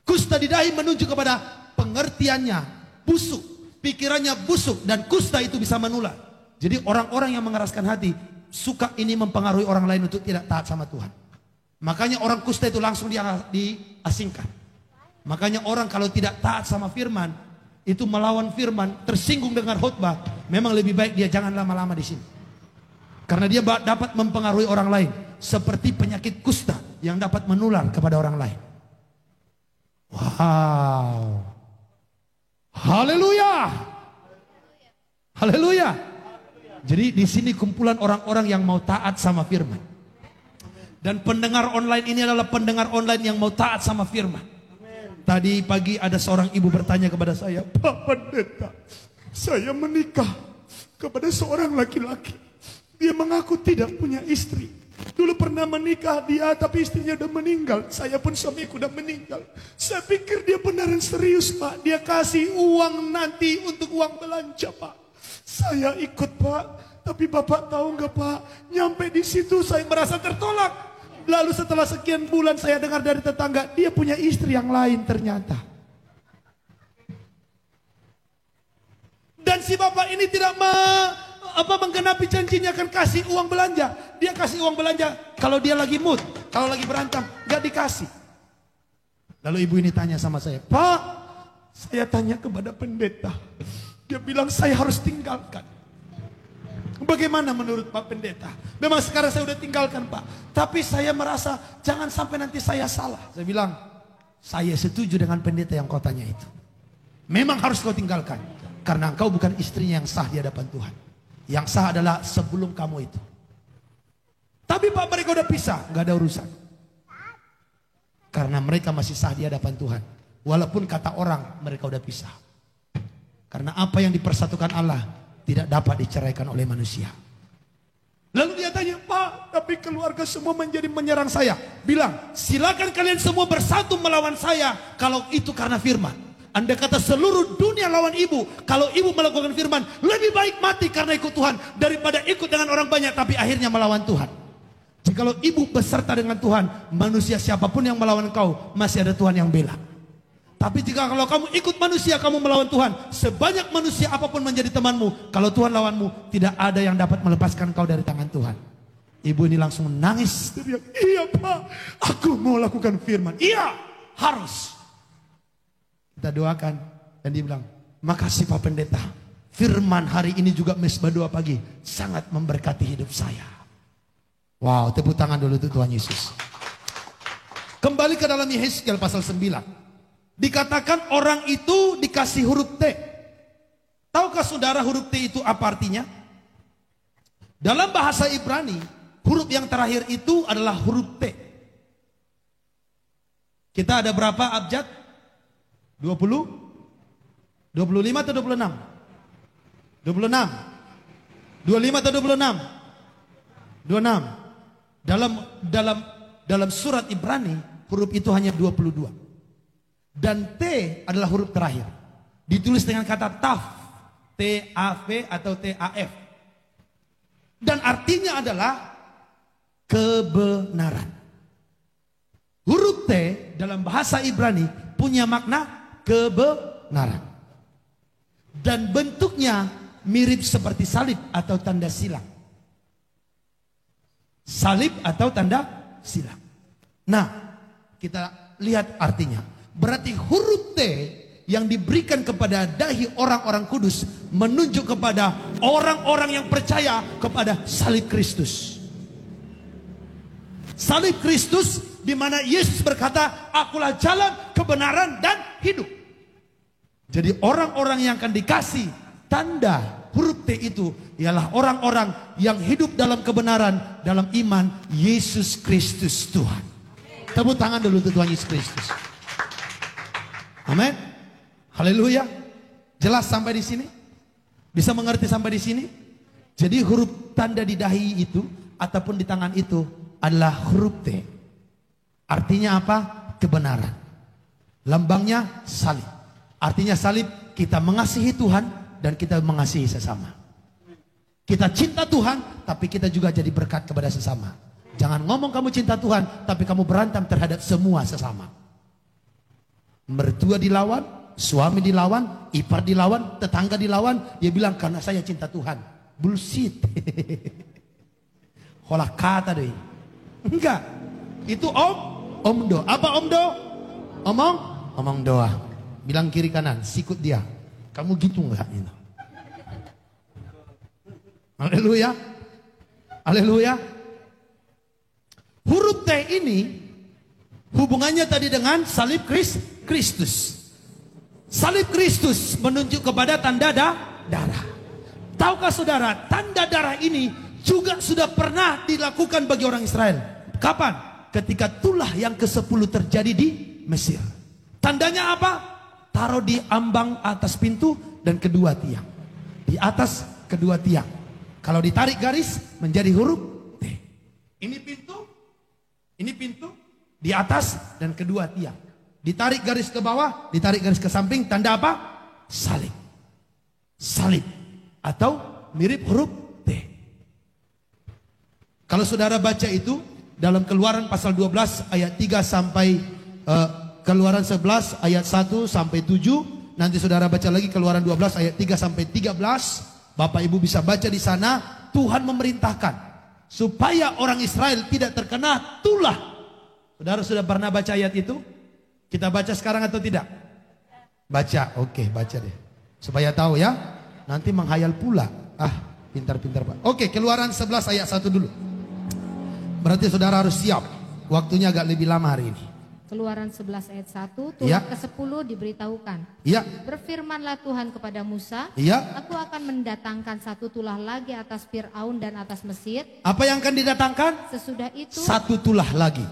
Kusta di dahi menunjuk kepada pengertiannya busuk, pikirannya busuk, dan kusta itu bisa menular. Jadi orang-orang yang mengeraskan hati suka ini mempengaruhi orang lain untuk tidak taat sama Tuhan. Makanya orang kusta itu langsung diasingkan. Makanya orang kalau tidak taat sama firman, itu melawan firman, tersinggung dengan khotbah, memang lebih baik dia jangan lama-lama di sini. Karena dia dapat mempengaruhi orang lain, seperti penyakit kusta yang dapat menular kepada orang lain. Wow. Haleluya. Haleluya. Jadi di sini kumpulan orang-orang yang mau taat sama firman. Dan pendengar online ini adalah pendengar online yang mau taat sama firman. Tadi pagi ada seorang ibu bertanya kepada saya, Pak Pendeta, saya menikah kepada seorang laki-laki. Dia mengaku tidak punya istri. Dulu pernah menikah dia, tapi istrinya udah meninggal. Saya pun suamiku udah meninggal. Saya pikir dia beneran serius Pak. Dia kasih uang nanti untuk uang belanja Pak. Saya ikut Pak. Tapi Bapak tahu nggak Pak? Nyampe di situ saya merasa tertolak. Lalu setelah sekian bulan saya dengar dari tetangga, dia punya istri yang lain ternyata. Dan si Bapak ini tidak menggenapi janjinya akan kasih uang belanja. Dia kasih uang belanja kalau dia lagi mood, kalau lagi berantem, gak dikasih. Lalu ibu ini tanya sama saya, Pak, saya tanya kepada pendeta. Dia bilang saya harus tinggalkan. Bagaimana menurut Pak Pendeta? Memang sekarang saya udah tinggalkan Pak, tapi saya merasa jangan sampai nanti saya salah. Saya bilang, saya setuju dengan pendeta yang kau tanya itu. Memang harus kau tinggalkan, karena engkau bukan istrinya yang sah di hadapan Tuhan. Yang sah adalah sebelum kamu itu. Tapi Pak, mereka udah pisah, gak ada urusan. Karena mereka masih sah di hadapan Tuhan. Walaupun kata orang mereka udah pisah. Karena apa yang dipersatukan Allah tidak dapat diceraikan oleh manusia. Lalu dia tanya, Pak, tapi keluarga semua menjadi menyerang saya. Bilang, silakan kalian semua bersatu melawan saya kalau itu karena firman. Anda kata seluruh dunia lawan ibu. Kalau ibu melakukan firman, lebih baik mati karena ikut Tuhan daripada ikut dengan orang banyak tapi akhirnya melawan Tuhan. Jikalau ibu beserta dengan Tuhan, manusia siapapun yang melawan kau, masih ada Tuhan yang bela. Tapi jika kalau kamu ikut manusia, kamu melawan Tuhan, sebanyak manusia apapun menjadi temanmu, kalau Tuhan lawanmu, tidak ada yang dapat melepaskan kau dari tangan Tuhan. Ibu ini langsung menangis. Dia bilang, iya Pak, aku mau lakukan firman. Iya, harus. Kita doakan. Dan dia bilang, makasih Pak Pendeta. Firman hari ini juga mesbah doa pagi sangat memberkati hidup saya. Wow, tepuk tangan dulu untuk Tuhan Yesus. Kembali ke dalam Yehezkiel pasal 9. Dikatakan orang itu dikasih huruf T. Tahukah saudara huruf T itu apa artinya? Dalam bahasa Ibrani, huruf yang terakhir itu adalah huruf T. Kita ada berapa abjad? 20? 25 atau 26? 26. 25 atau 26? 26. Dalam surat Ibrani, huruf itu hanya 22. Dan T adalah huruf terakhir. Ditulis dengan kata taf, T-A-V atau T-A-F. Dan artinya adalah kebenaran. Huruf T dalam bahasa Ibrani punya makna kebenaran. Dan bentuknya mirip seperti salib atau tanda silang. Salib atau tanda silang. Nah, kita lihat artinya. Berarti huruf T yang diberikan kepada dahi orang-orang kudus menunjuk kepada orang-orang yang percaya kepada salib Kristus. Salib Kristus di mana Yesus berkata, "Akulah jalan, kebenaran dan hidup." Jadi orang-orang yang akan dikasih tanda huruf T itu ialah orang-orang yang hidup dalam kebenaran, dalam iman Yesus Kristus Tuhan. Tepuk tangan dulu untuk Tuhan Yesus Kristus. Amin. Haleluya. Jelas sampai di sini? Bisa mengerti sampai di sini? Jadi huruf tanda di dahi itu ataupun di tangan itu adalah huruf T. Artinya apa? Kebenaran. Lambangnya salib. Artinya salib, kita mengasihi Tuhan dan kita mengasihi sesama. Kita cinta Tuhan, tapi kita juga jadi berkat kepada sesama. Jangan ngomong kamu cinta Tuhan, tapi kamu berantem terhadap semua sesama. Mertua dilawan, suami dilawan, ipar dilawan, tetangga dilawan. Dia bilang karena saya cinta Tuhan. Bullshit. Holah kata deh. Enggak. Itu omdo. Apa omdo? Omong doa. Bilang kiri kanan, sikut dia. Kamu gitu enggak? Haleluya. Haleluya. Huruf T ini hubungannya tadi dengan salib Kristus. Salib Kristus menunjuk kepada tanda darah. Tahukah saudara, tanda darah ini juga sudah pernah dilakukan bagi orang Israel. Kapan? Ketika tulah yang ke-10 terjadi di Mesir. Tandanya apa? Taruh di ambang atas pintu dan kedua tiang. Di atas kedua tiang. Kalau ditarik garis menjadi huruf T. Ini pintu di atas dan kedua tiang. Ditarik garis ke bawah, ditarik garis ke samping, tanda apa? Salib. Salib atau mirip huruf T. Kalau saudara baca itu dalam Keluaran pasal 12 ayat 3 sampai Keluaran 11 ayat 1 sampai 7. Nanti saudara baca lagi Keluaran 12 ayat 3 sampai 13. Bapak Ibu bisa baca di sana. Tuhan memerintahkan supaya orang Israel tidak terkena tulah. Saudara sudah pernah baca ayat itu? Kita baca sekarang atau tidak? Baca, oke, baca deh. Supaya tahu ya. Nanti menghayal pula. Pintar-pintar Pak. Oke, Keluaran 11 ayat 1 dulu. Berarti saudara harus siap. Waktunya agak lebih lama hari ini. Keluaran 11 ayat 1, tulah ke-10 diberitahukan. Iya. Berfirmanlah Tuhan kepada Musa, Aku akan mendatangkan satu tulah lagi atas Fir'aun dan atas Mesir. Apa yang akan didatangkan? Sesudah itu satu tulah lagi.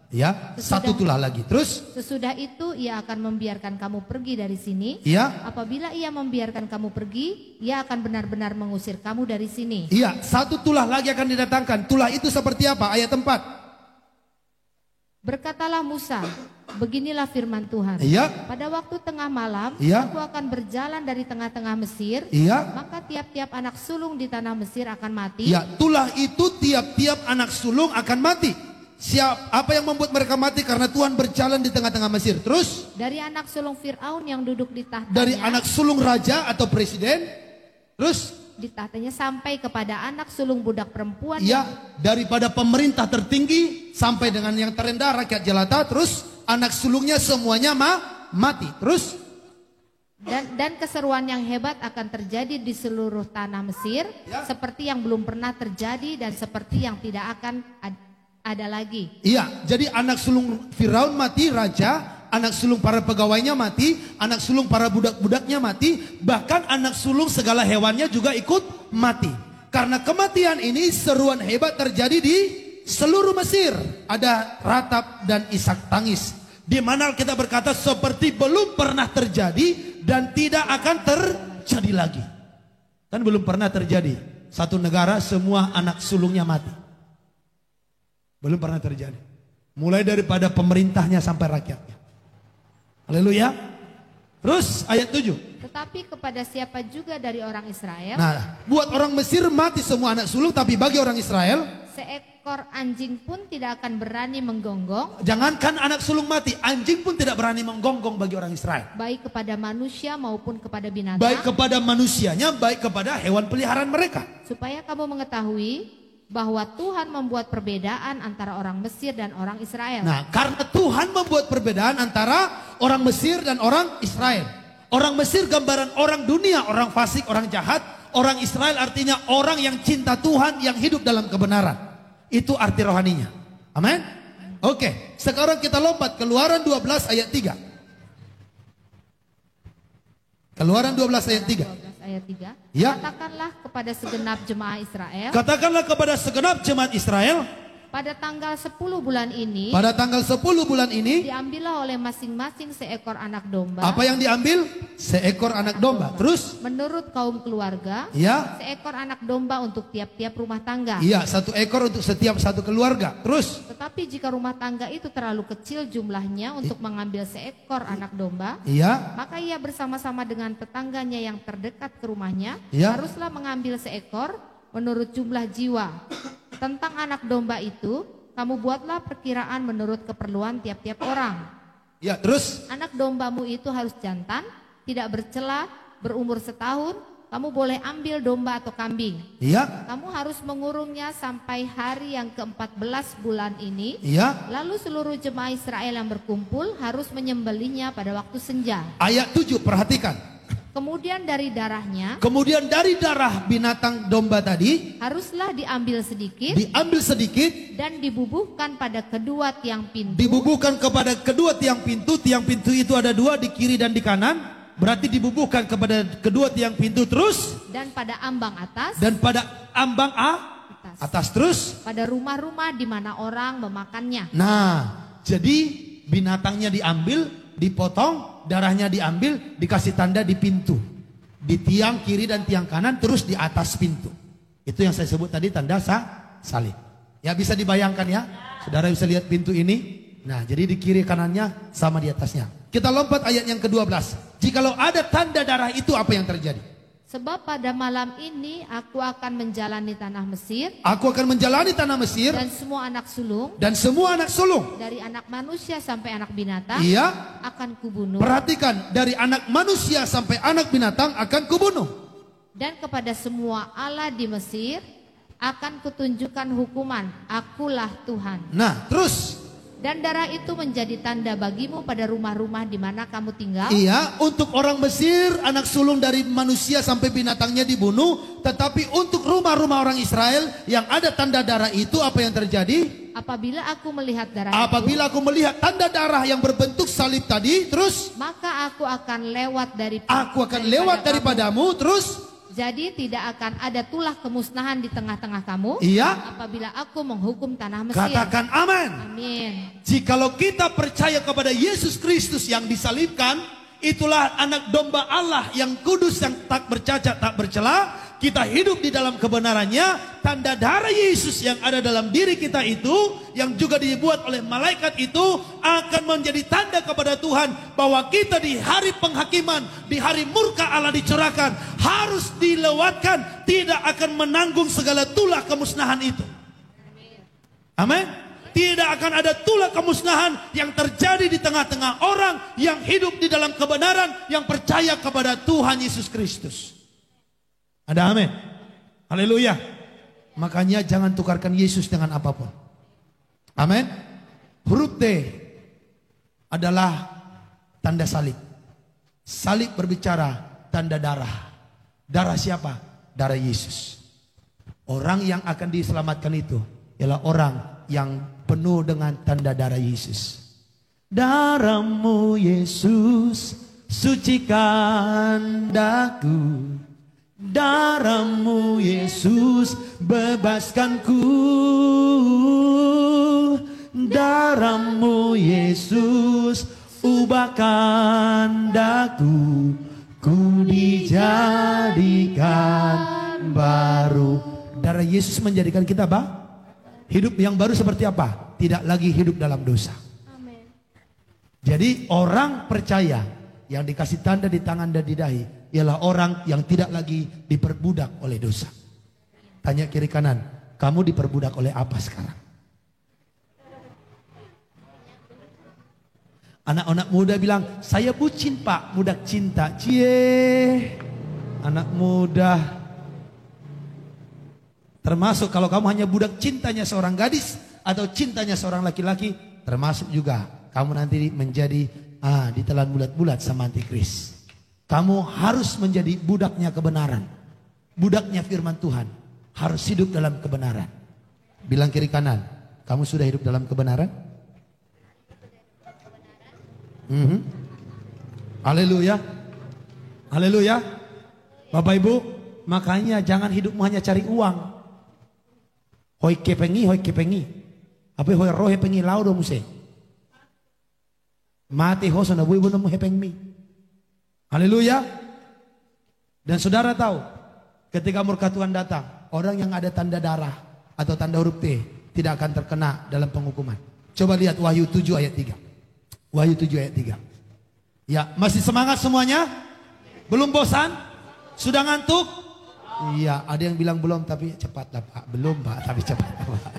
Ya, satu tulah lagi. Terus? Sesudah itu ia akan membiarkan kamu pergi dari sini. Iya. Apabila ia membiarkan kamu pergi, ia akan benar-benar mengusir kamu dari sini. Iya, satu tulah lagi akan didatangkan. Tulah itu seperti apa? Ayat 4. Berkatalah Musa, beginilah firman Tuhan. Iya. Pada waktu tengah malam, aku akan berjalan dari tengah-tengah Mesir. Iya. Maka tiap-tiap anak sulung di tanah Mesir akan mati. Ya, tulah itu tiap-tiap anak sulung akan mati. Apa yang membuat mereka mati? Karena Tuhan berjalan di tengah-tengah Mesir. Terus? Dari anak sulung Fir'aun yang duduk di tahtanya. Dari anak sulung raja atau presiden. Terus? Di tahtanya sampai kepada anak sulung budak perempuan. Ya, daripada pemerintah tertinggi sampai dengan yang terendah rakyat jelata. Terus anak sulungnya semuanya mati. Terus? Dan keseruan yang hebat akan terjadi di seluruh tanah Mesir. Seperti yang belum pernah terjadi dan seperti yang tidak akan ada lagi. Iya, jadi anak sulung Firaun mati, raja, anak sulung para pegawainya mati, anak sulung para budak-budaknya mati, bahkan anak sulung segala hewannya juga ikut mati. Karena kematian ini seruan hebat terjadi di seluruh Mesir. Ada ratap dan isak tangis. Di mana kita berkata seperti belum pernah terjadi dan tidak akan terjadi lagi. Kan belum pernah terjadi. Satu negara semua anak sulungnya mati. Belum pernah terjadi. Mulai daripada pemerintahnya sampai rakyatnya. Haleluya. Terus ayat 7. Tetapi kepada siapa juga dari orang Israel, Nah, buat orang Mesir mati semua anak sulung, tapi bagi orang Israel, seekor anjing pun tidak akan berani menggonggong, jangankan anak sulung mati, anjing pun tidak berani menggonggong bagi orang Israel. baik kepada manusia maupun kepada binatang, Baik kepada manusianya, baik kepada hewan peliharaan mereka. supaya kamu mengetahui bahwa Tuhan membuat perbedaan antara orang Mesir dan orang Israel. Nah, karena Tuhan membuat perbedaan antara orang Mesir dan orang Israel. Orang Mesir gambaran orang dunia, orang fasik, orang jahat. Orang Israel artinya orang yang cinta Tuhan, yang hidup dalam kebenaran. Itu arti rohaninya. Amin. Oke, sekarang kita lompat Keluaran 12 ayat 3. Keluaran 12 ayat 3. 12 ayat 3. Ya. Katakanlah kepada segenap jemaah Israel, Katakanlah kepada segenap jemaat Israel, pada tanggal 10 bulan ini, pada tanggal 10 bulan ini, diambillah oleh masing-masing seekor anak domba. apa yang diambil? Seekor anak domba. Terus? Menurut kaum keluarga, Ya. seekor anak domba untuk tiap-tiap rumah tangga. Iya, satu ekor untuk setiap satu keluarga. Terus? Tetapi jika rumah tangga itu terlalu kecil jumlahnya untuk mengambil seekor anak domba, Iya. maka ia bersama-sama dengan tetangganya yang terdekat ke rumahnya, Ya. haruslah mengambil seekor menurut jumlah jiwa. Tentang anak domba itu, kamu buatlah perkiraan menurut keperluan tiap-tiap orang. Ya, terus? Anak dombamu itu harus jantan, tidak bercela, berumur setahun. Kamu boleh ambil domba atau kambing. Iya. Kamu harus mengurungnya sampai hari yang ke-14 bulan ini. Iya. Lalu seluruh jemaah Israel yang berkumpul harus menyembelihnya pada waktu senja. Ayat 7, perhatikan. Kemudian dari darahnya Kemudian dari darah binatang domba tadi haruslah diambil sedikit diambil sedikit, dan dibubuhkan pada kedua tiang pintu. dibubuhkan kepada kedua tiang pintu. Tiang pintu itu ada dua, di kiri dan di kanan. Berarti dibubuhkan kepada kedua tiang pintu. Terus? Dan pada ambang atas. Dan pada ambang atas. Terus? Pada rumah-rumah di mana orang memakannya. Nah, jadi binatangnya diambil, dipotong, darahnya diambil, dikasih tanda di pintu, di tiang kiri dan tiang kanan, terus di atas pintu. Itu yang saya sebut tadi tanda salib. Ya, bisa dibayangkan ya, saudara bisa lihat pintu ini. Nah, jadi di kiri kanannya sama di atasnya. Kita lompat ayat yang ke-12. Jikalau ada tanda darah itu, apa yang terjadi? Sebab pada malam ini aku akan menjalani tanah Mesir. Aku akan menjalani tanah Mesir Dan semua anak sulung. dan semua anak sulung. Dari anak manusia sampai anak binatang. Iya. Akan kubunuh. Perhatikan, dari anak manusia sampai anak binatang akan kubunuh. Dan kepada semua Allah di Mesir akan kutunjukkan hukuman. Akulah Tuhan. Nah, terus? Dan darah itu menjadi tanda bagimu pada rumah-rumah di mana kamu tinggal. Iya, untuk orang Mesir, anak sulung dari manusia sampai binatangnya dibunuh. Tetapi untuk rumah-rumah orang Israel yang ada tanda darah itu, apa yang terjadi? Apabila aku melihat darah Apabila aku melihat tanda darah yang berbentuk salib tadi, terus? itu, maka aku akan lewat Aku akan lewat daripadamu, terus? Jadi tidak akan ada tulah kemusnahan di tengah-tengah kamu. Iya. Apabila aku menghukum tanah Mesir. Katakan amin. Amin. Jikalau kita percaya kepada Yesus Kristus yang disalibkan, itulah anak domba Allah yang kudus, yang tak bercacat, tak bercela. Kita hidup di dalam kebenarannya. Tanda darah Yesus yang ada dalam diri kita itu, yang juga dibuat oleh malaikat itu, akan menjadi tanda kepada Tuhan bahwa kita di hari penghakiman, di hari murka Allah dicerahkan, harus dilewatkan, tidak akan menanggung segala tulah kemusnahan itu. Amin. Tidak akan ada tulah kemusnahan yang terjadi di tengah-tengah orang yang hidup di dalam kebenaran, yang percaya kepada Tuhan Yesus Kristus. Ada amin. Haleluya. Makanya jangan tukarkan Yesus dengan apapun. Amin. Huruf T adalah tanda salib. Salib berbicara tanda darah. Darah siapa? Darah Yesus. Orang yang akan diselamatkan itu ialah orang yang penuh dengan tanda darah Yesus. Darahmu Yesus sucikan daku. Darahmu Yesus bebaskanku. Darahmu Yesus ubahkan daku. Ku dijadikan baru. Darah Yesus menjadikan kita hidup yang baru seperti apa? Tidak lagi hidup dalam dosa. Amin. Jadi orang percaya yang dikasih tanda di tangan dan di dahi ialah orang yang tidak lagi diperbudak oleh dosa. Tanya kiri kanan, kamu diperbudak oleh apa sekarang? Anak-anak muda bilang, saya bucin pak, budak cinta. Cie, anak muda. Termasuk kalau kamu hanya budak cintanya seorang gadis atau cintanya seorang laki-laki, termasuk juga kamu nanti menjadi ditelan bulat-bulat sama antikris. Kamu harus menjadi budaknya kebenaran, budaknya firman Tuhan, harus hidup dalam kebenaran. Bilang kiri kanan, kamu sudah hidup dalam kebenaran? Haleluya, haleluya. Bapak Ibu, makanya jangan hidupmu hanya cari uang. Hoi kepengi. Apa hoi rohe pengi lau do muse. Mati hoso na buibu nemu hepengmi. Haleluya. Dan saudara tahu, ketika murka Tuhan datang, orang yang ada tanda darah atau tanda huruf T tidak akan terkena dalam penghukuman. Coba lihat Wahyu 7 ayat 3. Wahyu 7 ayat 3. Ya, masih semangat semuanya? Belum bosan? Sudah ngantuk? Iya, ada yang bilang belum tapi cepat lah Pak. Belum Pak, tapi cepat Pak.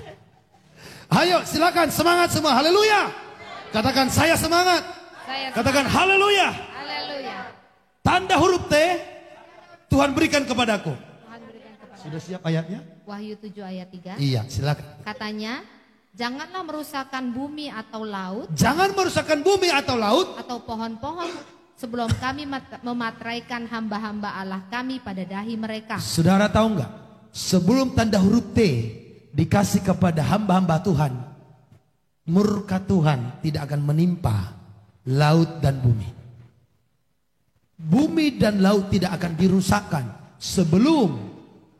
Ayo silakan semangat semua. Haleluya. Katakan saya semangat. Katakan haleluya. Haleluya. Tanda huruf T Tuhan berikan kepadaku. Sudah siap ayatnya? Wahyu 7 ayat 3. Iya, silakan. Katanya, janganlah merusakkan bumi atau laut. Jangan merusakkan bumi atau laut. Atau pohon-pohon sebelum kami memateraikan hamba-hamba Allah kami pada dahi mereka. Saudara tahu nggak? Sebelum tanda huruf T dikasih kepada hamba-hamba Tuhan, murka Tuhan tidak akan menimpa laut dan bumi. Bumi dan laut tidak akan dirusakkan sebelum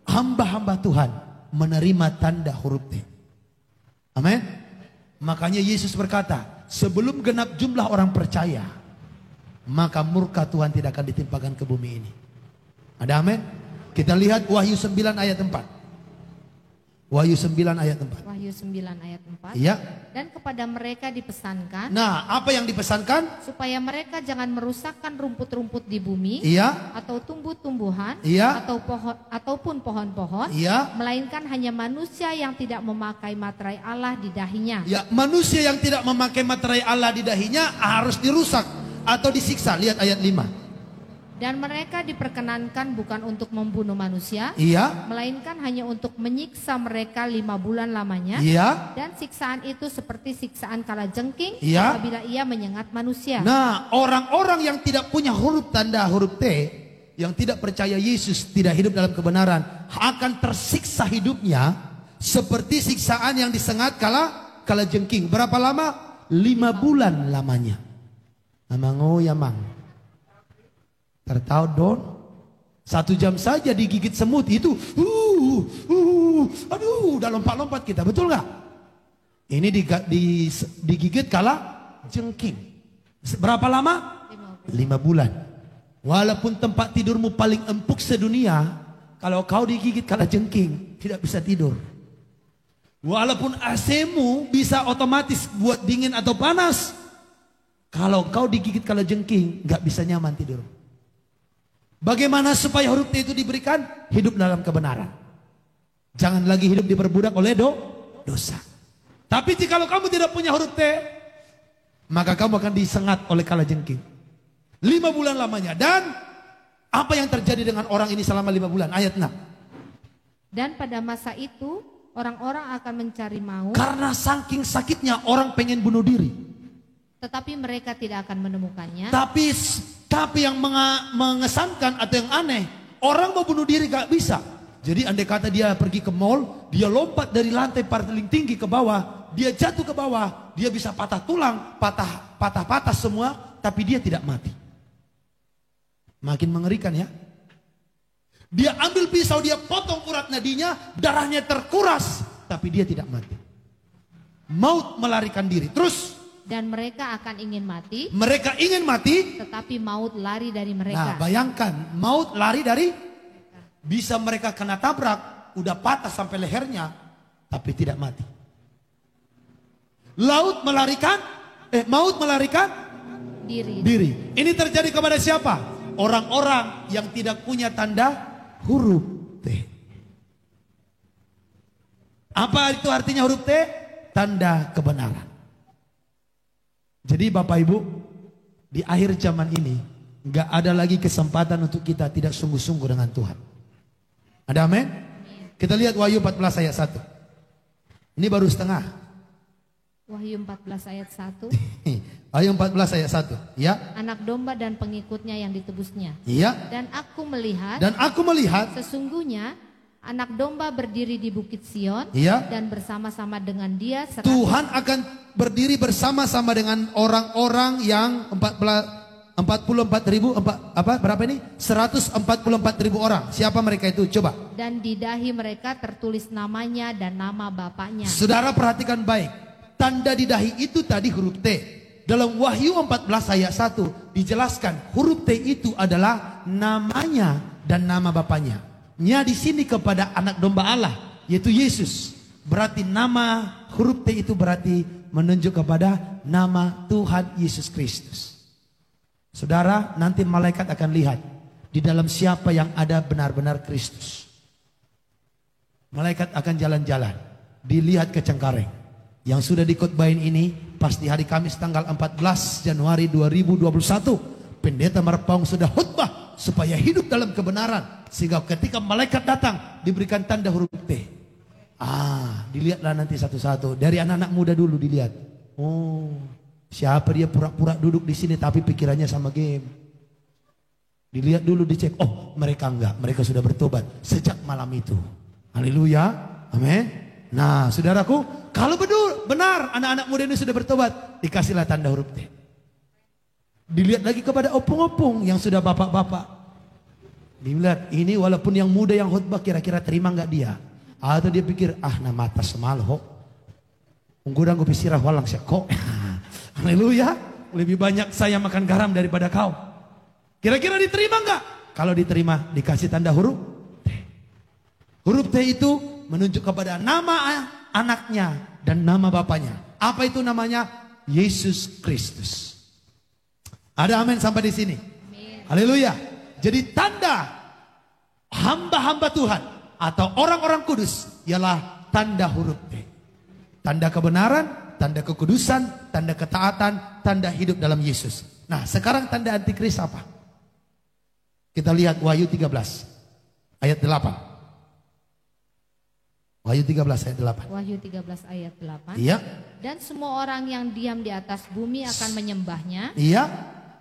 hamba-hamba Tuhan menerima tanda huruf T. Amin. Makanya Yesus berkata, sebelum genap jumlah orang percaya, maka murka Tuhan tidak akan ditimpakan ke bumi ini. Ada amin? Kita lihat Wahyu 9 ayat 4. Wahyu 9 ayat 4. Wahyu 9 ayat 4. Iya. Dan kepada mereka dipesankan. Nah, apa yang dipesankan? Supaya mereka jangan merusakkan rumput-rumput di bumi. Iya. Atau tumbuh-tumbuhan. Iya. Atau ataupun pohon-pohon. Iya. Melainkan hanya manusia yang tidak memakai materai Allah di dahinya. Ya, manusia yang tidak memakai materai Allah di dahinya harus dirusak atau disiksa. Lihat ayat 5. Dan mereka diperkenankan bukan untuk membunuh manusia, iya, melainkan hanya untuk menyiksa mereka 5 bulan lamanya. Iya. Dan siksaan itu seperti siksaan kalajengking iya, apabila ia menyengat manusia. Nah, orang-orang yang tidak punya huruf tanda huruf T, yang tidak percaya Yesus, tidak hidup dalam kebenaran, akan tersiksa hidupnya seperti siksaan yang disengat kalajengking. Berapa lama? 5 bulan lamanya. Amango yamang. Tertahu don, 1 jam saja digigit semut itu, aduh, udah lompat-lompat kita, betul nggak? Ini digigit jengking. Berapa lama? 5 bulan. Walaupun tempat tidurmu paling empuk sedunia, kalau kau digigit jengking, tidak bisa tidur. Walaupun AC-mu bisa otomatis buat dingin atau panas, kalau kau digigit jengking, nggak bisa nyaman tidur. Bagaimana supaya huruf T itu diberikan? Hidup dalam kebenaran. Jangan lagi hidup diperbudak oleh dosa. Tapi jikalau kamu tidak punya huruf T, maka kamu akan disengat oleh kalajengking. 5 bulan lamanya. Dan apa yang terjadi dengan orang ini selama 5 bulan? Ayat 6. Dan pada masa itu orang-orang akan mencari maut. Karena saking sakitnya orang pengen bunuh diri. Tetapi mereka tidak akan menemukannya. Tapi yang mengesankan atau yang aneh, orang mau bunuh diri gak bisa. Jadi andai kata dia pergi ke mall, dia lompat dari lantai paling tinggi ke bawah, dia jatuh ke bawah, dia bisa patah tulang, patah semua, tapi dia tidak mati. Makin mengerikan ya. Dia ambil pisau, dia potong urat nadinya, darahnya terkuras, tapi dia tidak mati. Maut melarikan diri. Terus. Dan mereka akan ingin mati. Mereka ingin mati. Tetapi maut lari dari Nah, mereka. bayangkan, maut lari dari. Bisa mereka kena tabrak, udah patah sampai lehernya, tapi tidak mati. Maut melarikan diri. Ini terjadi kepada siapa? Orang-orang yang tidak punya tanda huruf T. Apa itu artinya huruf T? Tanda kebenaran. Jadi Bapak Ibu, di akhir zaman ini nggak ada lagi kesempatan untuk kita tidak sungguh-sungguh dengan Tuhan. Ada amin? Kita lihat Wahyu 14 ayat 1. Ini baru setengah. Wahyu 14 ayat 1. Wahyu 14 ayat 1. Ya. Anak domba dan pengikutnya yang ditebusnya. Iya. Dan aku melihat. Sesungguhnya anak domba berdiri di bukit Sion. Iya. Dan bersama-sama dengan dia. Tuhan akan berdiri bersama-sama dengan orang-orang yang 44.000 berapa ini? 144.000 orang. Siapa mereka itu? Coba. Dan di dahi mereka tertulis namanya dan nama bapaknya. Saudara perhatikan baik. Tanda di dahi itu tadi huruf T. Dalam Wahyu 14 ayat 1 dijelaskan huruf T itu adalah namanya dan nama bapaknya. Nya di sini kepada anak domba Allah, yaitu Yesus. Berarti nama huruf T itu berarti menunjuk kepada nama Tuhan Yesus Kristus. Saudara, nanti malaikat akan lihat di dalam siapa yang ada benar-benar Kristus. Malaikat akan jalan-jalan, dilihat ke Cengkareng. Yang sudah dikotbahin ini pas di hari Kamis tanggal 14 Januari 2021, Pendeta Marpaung sudah khutbah supaya hidup dalam kebenaran, sehingga ketika malaikat datang diberikan tanda huruf T. Dilihatlah nanti satu-satu. Dari anak-anak muda dulu dilihat. Oh, siapa dia pura-pura duduk di sini tapi pikirannya sama game. Dilihat dulu, dicek. Oh, mereka enggak. Mereka sudah bertobat sejak malam itu. Haleluya. Amin. Nah, saudaraku, kalau benar anak-anak muda ini sudah bertobat, dikasihlah tanda huruf T. Dilihat lagi kepada opung-opung yang sudah bapak-bapak. Dilihat, ini walaupun yang muda yang khutbah kira-kira terima enggak dia? Atau dia pikir, nama atas semalho. Unggurang gue pisirah walang syako. Haleluya. Lebih banyak saya makan garam daripada kau. Kira-kira diterima enggak? Kalau diterima, dikasih tanda huruf T. Huruf T itu menunjuk kepada nama anaknya dan nama bapaknya. Apa itu namanya? Yesus Kristus. Ada amin sampai di sini? Haleluya. Jadi tanda hamba-hamba Tuhan atau orang-orang kudus ialah tanda huruf T. Tanda kebenaran, tanda kekudusan, tanda ketaatan, tanda hidup dalam Yesus. Nah, sekarang tanda antikris apa? Kita lihat Wahyu 13 ayat 8. Wahyu 13 ayat 8. Wahyu 13 ayat 8. Iya. Dan semua orang yang diam di atas bumi akan menyembahnya. Iya.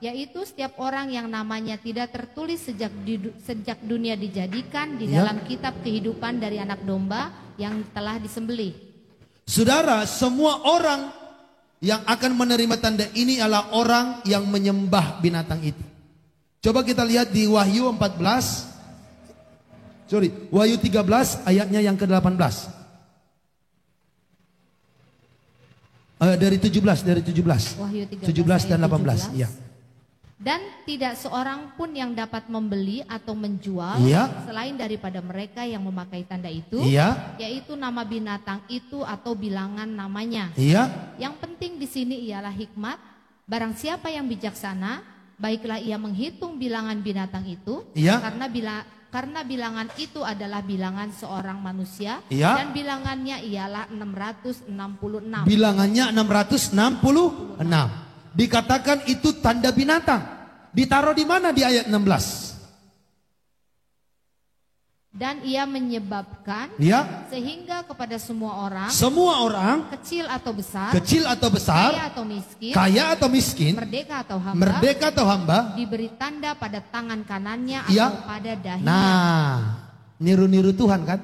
Yaitu setiap orang yang namanya tidak tertulis sejak dunia dijadikan di dalam kitab kehidupan dari anak domba yang telah disembelih. Saudara, semua orang yang akan menerima tanda ini adalah orang yang menyembah binatang itu. Coba kita lihat di Wahyu 13 ayatnya yang ke-18. Dari 17. Wahyu 17 dan 18. Iya. Dan tidak seorang pun yang dapat membeli atau menjual selain daripada mereka yang memakai tanda itu, yaitu nama binatang itu atau bilangan namanya. Yang penting di sini ialah hikmat. Barang siapa yang bijaksana, baiklah ia menghitung bilangan binatang itu, karena bilangan itu adalah bilangan seorang manusia, dan bilangannya ialah 666. Bilangannya 666. Dikatakan itu tanda binatang. Ditaruh di mana di ayat 16? Dan ia menyebabkan sehingga kepada semua orang, kecil atau besar, kaya atau miskin, merdeka atau hamba, diberi tanda pada tangan kanannya atau pada dahinya. Nah, niru-niru Tuhan kan?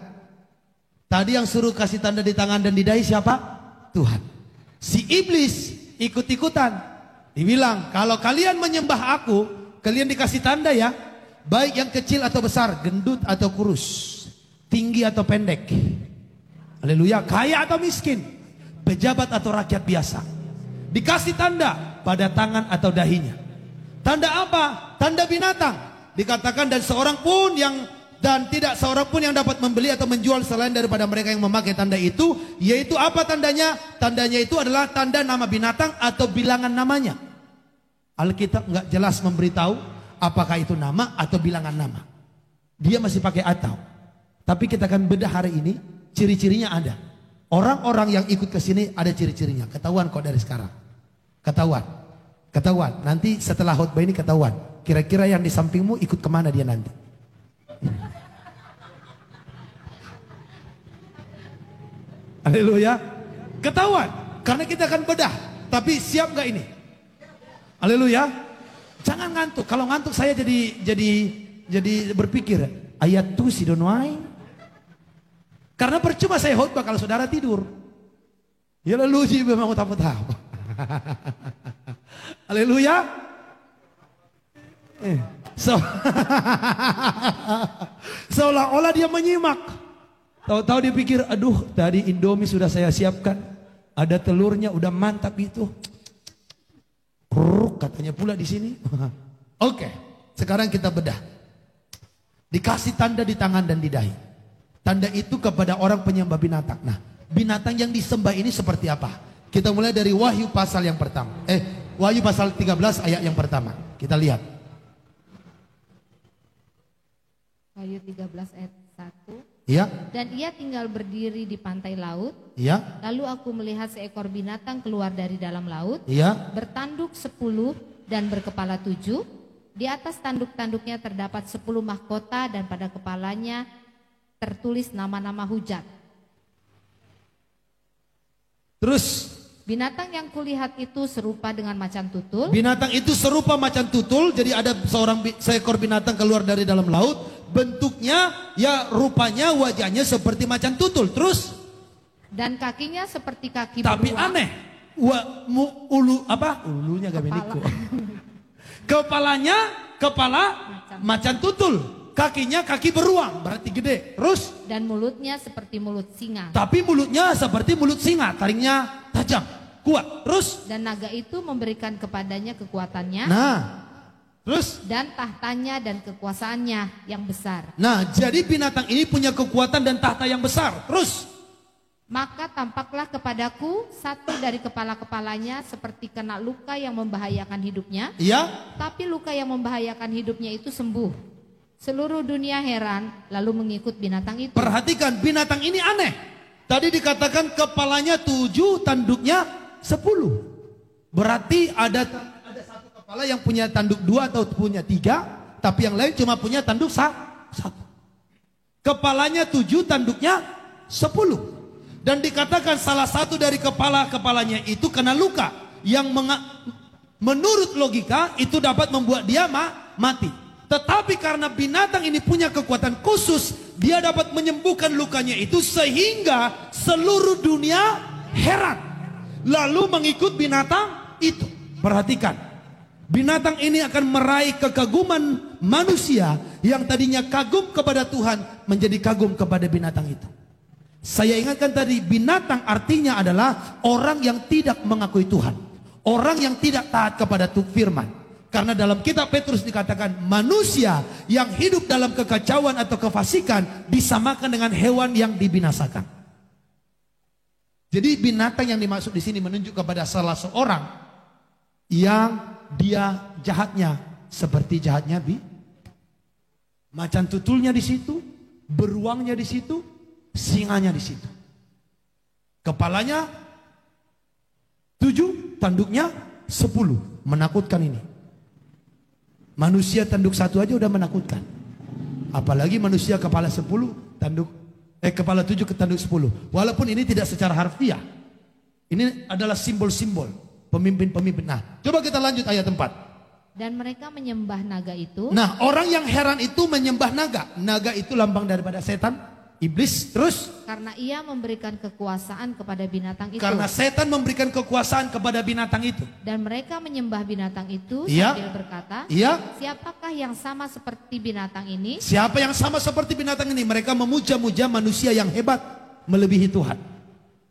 Tadi yang suruh kasih tanda di tangan dan di dahi siapa? Tuhan. Si iblis ikut-ikutan. Dibilang, kalau kalian menyembah aku, kalian dikasih tanda ya. baik yang kecil atau besar, gendut atau kurus, tinggi atau pendek. Haleluya, kaya atau miskin, pejabat atau rakyat biasa. Dikasih tanda pada tangan atau dahinya. Tanda apa? Tanda binatang. Dikatakan dan tidak seorang pun yang dapat membeli atau menjual selain daripada mereka yang memakai tanda itu. Yaitu apa tandanya? Tandanya itu adalah tanda nama binatang atau bilangan namanya. Alkitab nggak jelas memberitahu apakah itu nama atau bilangan nama. Dia masih pakai atau. Tapi kita akan bedah hari ini, ciri-cirinya ada. Orang-orang yang ikut ke sini ada ciri-cirinya. Ketahuan kok dari sekarang. Ketahuan. Nanti setelah khotbah ini ketahuan. Kira-kira yang di sampingmu ikut kemana dia nanti. Haleluya. Ketahuan. Karena kita akan bedah. Tapi siap gak ini? Haleluya. Jangan ngantuk. Kalau ngantuk saya jadi berpikir. Ayat tu si donoai. Karena percuma saya khotbah kalau saudara tidur. Ya lalu sih memang tahu. Haleluya. Seolah-olah dia menyimak. Tahu-tahu dia pikir, aduh tadi Indomie sudah saya siapkan. Ada telurnya udah mantap itu. Katanya pula di sini. Oke, sekarang kita bedah. Dikasih tanda di tangan dan di dahi. Tanda itu kepada orang penyembah binatang. Nah, binatang yang disembah ini seperti apa? Kita mulai dari Wahyu pasal yang pertama. Wahyu pasal 13 ayat yang pertama. Kita lihat. Wahyu 13 ayat 1. Ya. Dan ia tinggal berdiri di pantai laut. Ya. Lalu aku melihat seekor binatang keluar dari dalam laut. Ya. Bertanduk 10 dan berkepala 7. Di atas tanduk-tanduknya terdapat 10 mahkota dan pada kepalanya tertulis nama-nama hujat. Terus binatang yang kulihat itu serupa dengan macan tutul. Binatang itu serupa macan tutul. Jadi ada seekor binatang keluar dari dalam laut. Bentuknya ya rupanya wajahnya seperti macan tutul. Terus dan kakinya seperti kaki tapi beruang. aneh. Ulunya gak beniku. Kepala macan tutul. Kakinya kaki beruang, berarti gede. Terus dan mulutnya seperti mulut singa. Tapi mulutnya seperti mulut singa, taringnya tajam, kuat. Terus dan naga itu memberikan kepadanya kekuatannya. Nah, terus dan tahtanya dan kekuasaannya yang besar. Nah, jadi binatang ini punya kekuatan dan tahta yang besar. Terus maka tampaklah kepadaku satu dari kepala-kepalanya seperti kena luka yang membahayakan hidupnya. Iya. Tapi luka yang membahayakan hidupnya itu sembuh. Seluruh dunia heran lalu mengikut binatang itu. Perhatikan, binatang ini aneh. Tadi dikatakan kepalanya 7, tanduknya 10. Berarti ada satu kepala yang punya tanduk 2 atau punya 3, tapi yang lain cuma punya tanduk 1. Kepalanya 7, tanduknya 10. Dan dikatakan salah satu dari kepalanya itu kena luka yang menurut logika itu dapat membuat dia mati. Tetapi karena binatang ini punya kekuatan khusus, dia dapat menyembuhkan lukanya itu sehingga seluruh dunia heran. Lalu mengikut binatang itu. Perhatikan, binatang ini akan meraih kekaguman manusia yang tadinya kagum kepada Tuhan menjadi kagum kepada binatang itu. Saya ingatkan tadi, binatang artinya adalah orang yang tidak mengakui Tuhan, orang yang tidak taat kepada firman. Karena dalam kitab Petrus dikatakan manusia yang hidup dalam kekacauan atau kefasikan disamakan dengan hewan yang dibinasakan. Jadi binatang yang dimaksud di sini menunjuk kepada salah seorang yang dia jahatnya seperti jahatnya macan tutulnya di situ, beruangnya di situ, singanya di situ. Kepalanya 7, tanduknya 10, menakutkan ini. Manusia tanduk 1 aja udah menakutkan. Apalagi manusia kepala 10, kepala 7 ke tanduk 10. Walaupun ini tidak secara harfiah. Ini adalah simbol-simbol pemimpin-pemimpin. Nah, coba kita lanjut ayat 4. Dan mereka menyembah naga itu. Nah, orang yang heran itu menyembah naga. Naga itu lambang daripada setan. iblis. Terus? Karena ia memberikan kekuasaan kepada binatang itu. Karena setan memberikan kekuasaan kepada binatang itu. Dan mereka menyembah binatang itu Iya. sambil berkata, Iya. siapakah yang sama seperti binatang ini? Siapa yang sama seperti binatang ini? Mereka memuja-muja manusia yang hebat melebihi Tuhan.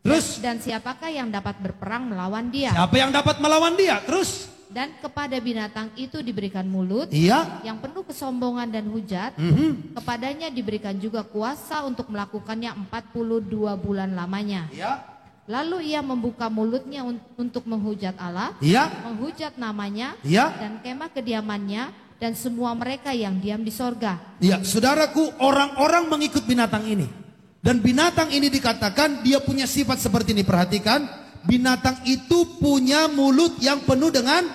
Terus? Dan siapakah yang dapat berperang melawan dia? Siapa yang dapat melawan dia? Terus? Dan kepada binatang itu diberikan mulut Iya. yang penuh kesombongan dan hujat. Kepadanya diberikan juga kuasa untuk melakukannya 42 bulan lamanya. Iya. Lalu ia membuka mulutnya untuk menghujat Allah, Iya. menghujat namanya, Iya. dan kemah kediamannya, dan semua mereka yang diam di sorga. Ya, saudaraku, orang-orang mengikut binatang ini. Dan binatang ini dikatakan dia punya sifat seperti ini. Perhatikan, binatang itu punya mulut yang penuh dengan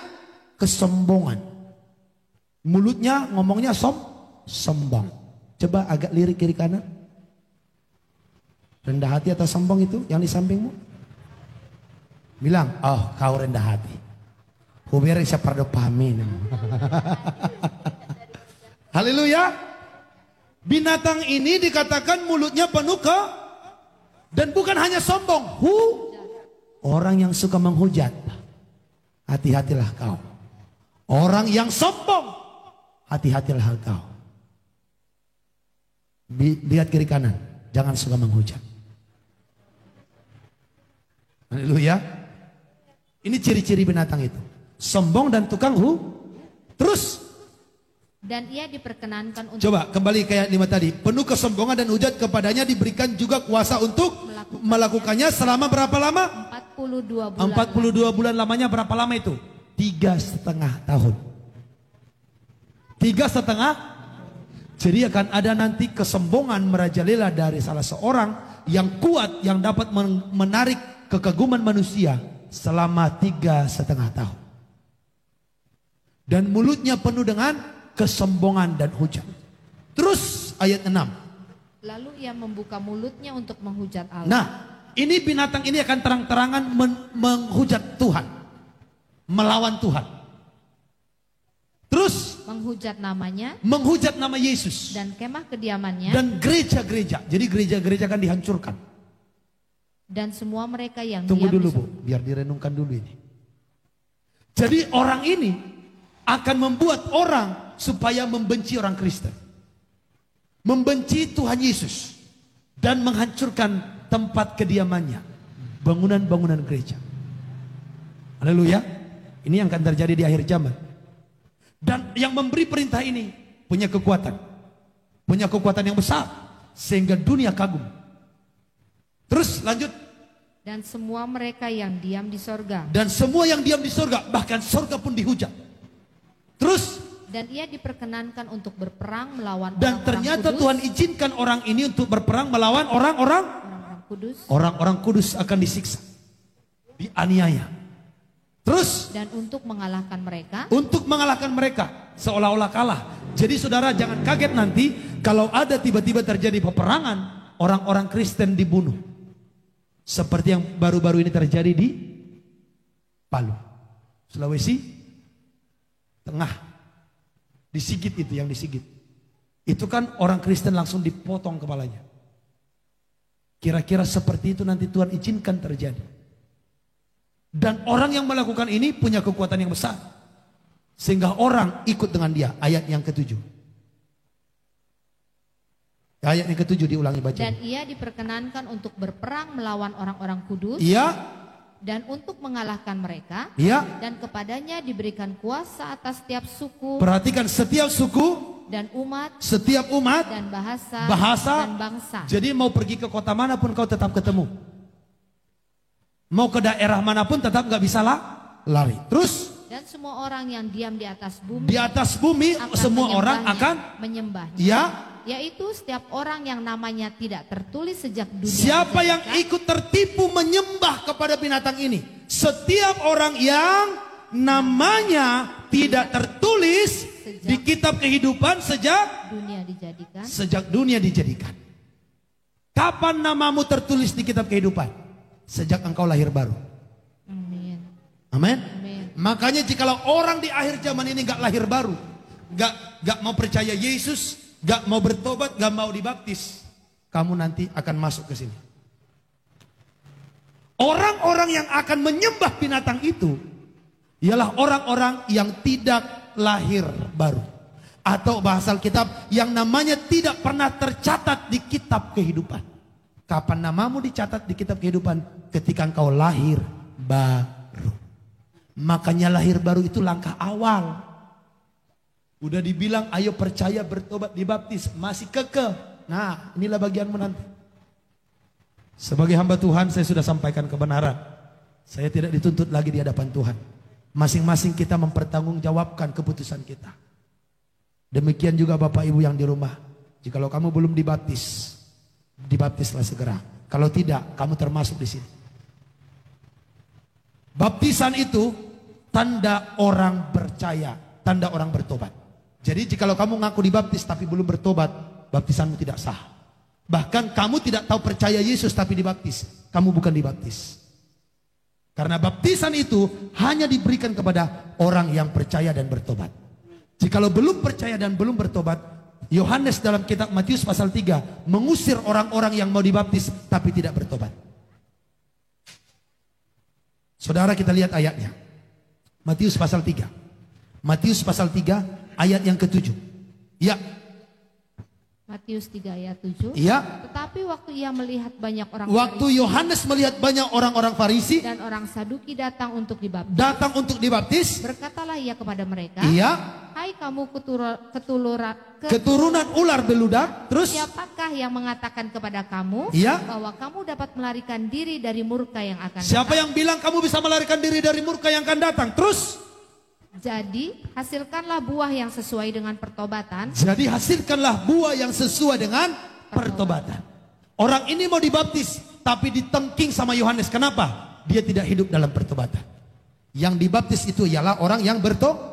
kesombongan. Mulutnya ngomongnya sombong. Coba agak lirik kiri kanan. Rendah hati atau sombong itu yang di sampingmu? Bilang, oh kau rendah hati. Hubere siya pardo pamin. Haleluya. Binatang ini dikatakan mulutnya penuh dan bukan hanya sombong. Orang yang suka menghujat. Hati-hatilah kau. Orang yang sombong. Hati-hatilah kau. Lihat kiri kanan. Jangan suka menghujat. Haleluya. Ini ciri-ciri binatang itu. Sombong dan tukang Terus. Dan ia diperkenankan untuk... Coba kembali kayak 5 tadi. Penuh kesombongan dan hujat, kepadanya diberikan juga kuasa untuk melakukannya selama berapa lama? 42 bulan. 42 bulan lamanya berapa lama itu? 3,5 tahun. 3,5. Jadi akan ada nanti kesombongan merajalela dari salah seorang yang kuat, yang dapat menarik kekaguman manusia selama 3,5 tahun. Dan mulutnya penuh dengan kesombongan dan hujat. Terus ayat 6. Lalu ia membuka mulutnya untuk menghujat Allah. Nah, ini binatang ini akan terang-terangan menghujat Tuhan. Melawan Tuhan. Terus menghujat namanya. Menghujat nama Yesus. Dan kemah kediamannya. Dan gereja-gereja. Jadi gereja-gereja akan dihancurkan. Dan semua mereka yang Tunggu diam dulu Bu, biar direnungkan dulu ini. Jadi orang ini akan membuat orang supaya membenci orang Kristen. Membenci Tuhan Yesus. Dan menghancurkan tempat kediamannya. Bangunan-bangunan gereja. Haleluya. Ini yang akan terjadi di akhir zaman. Dan yang memberi perintah ini punya kekuatan. Punya kekuatan yang besar. Sehingga dunia kagum. Terus lanjut. Dan semua mereka yang diam di sorga. Dan semua yang diam di sorga. Bahkan sorga pun dihujat. Terus. Dan ia diperkenankan untuk berperang melawan dan orang-orang ternyata kudus. Tuhan izinkan orang ini untuk berperang melawan orang-orang kudus. Orang-orang kudus akan disiksa. Dianiaya. Terus. Dan untuk mengalahkan mereka. Untuk mengalahkan mereka. Seolah-olah kalah. Jadi saudara jangan kaget nanti. Kalau ada tiba-tiba terjadi peperangan. Orang-orang Kristen dibunuh. Seperti yang baru-baru ini terjadi di Palu, Sulawesi Tengah. Disigit itu yang disigit. Itu kan orang Kristen langsung dipotong kepalanya. Kira-kira seperti itu nanti Tuhan izinkan terjadi. Dan orang yang melakukan ini punya kekuatan yang besar. Sehingga orang ikut dengan dia. Ayat yang ke-7. Ayat yang ke-7 diulangi baca. Dan ia diperkenankan untuk berperang melawan orang-orang kudus. Iya. Dan untuk mengalahkan mereka. Iya. Dan kepadanya diberikan kuasa atas setiap suku. Perhatikan setiap suku. Dan umat. Setiap umat. Dan bahasa. Dan bangsa. Jadi mau pergi ke kota manapun kau tetap ketemu. Mau ke daerah manapun tetap gak bisa lari. Terus. Dan semua orang yang diam di atas bumi. Di atas bumi semua orang akan menyembahnya. Ya. Yaitu setiap orang yang namanya tidak tertulis sejak dunia. Siapa yang ikut tertipu menyembah kepada binatang ini? Setiap orang yang namanya tidak tertulis di kitab kehidupan sejak dunia dijadikan. Kapan namamu tertulis di kitab kehidupan? Sejak engkau lahir baru. Amin. Amin. Makanya jikalau orang di akhir zaman ini gak lahir baru, gak mau percaya Yesus, gak mau bertobat, gak mau dibaptis, kamu nanti akan masuk ke sini. Orang-orang yang akan menyembah binatang itu ialah orang-orang yang tidak lahir baru. Atau bahasa Alkitab yang namanya tidak pernah tercatat di kitab kehidupan. Kapan namamu dicatat di kitab kehidupan? Ketika engkau lahir baru. Makanya lahir baru itu langkah awal. Udah dibilang ayo percaya, bertobat, dibaptis, masih kekeh. Nah, inilah bagianmu nanti. Sebagai hamba Tuhan saya sudah sampaikan kebenaran. Saya tidak dituntut lagi di hadapan Tuhan. Masing-masing kita mempertanggungjawabkan keputusan kita. Demikian juga Bapak Ibu yang di rumah. Jikalau kamu belum dibaptis, dibaptislah segera. Kalau tidak, kamu termasuk di sini. Baptisan itu tanda orang percaya, tanda orang bertobat. Jadi jikalau kamu ngaku dibaptis tapi belum bertobat, baptisanmu tidak sah. Bahkan kamu tidak tahu percaya Yesus tapi dibaptis, kamu bukan dibaptis. Karena baptisan itu hanya diberikan kepada orang yang percaya dan bertobat. Jikalau belum percaya dan belum bertobat, Yohanes dalam kitab Matius pasal 3 mengusir orang-orang yang mau dibaptis tapi tidak bertobat. Saudara, kita lihat ayatnya. Matius pasal 3. Matius pasal 3 ayat yang ke-7. Ya. Matius 3 ayat 7. Iya. Tetapi waktu ia melihat banyak orang Waktu Farisi Yohanes melihat banyak orang-orang Farisi dan orang Saduki datang untuk dibaptis. Berkatalah ia kepada mereka, iya, hai kamu keturunan ular beludak. Terus siapakah yang mengatakan kepada kamu iya, bahwa kamu dapat melarikan diri dari murka yang akan siapa datang? yang bilang kamu bisa melarikan diri dari murka yang akan datang? Terus Jadi hasilkanlah buah yang sesuai dengan pertobatan. Jadi hasilkanlah buah yang sesuai dengan pertobatan. Orang ini mau dibaptis tapi ditengking sama Yohanes. Kenapa? Dia tidak hidup dalam pertobatan. Yang dibaptis itu ialah orang yang bertobat.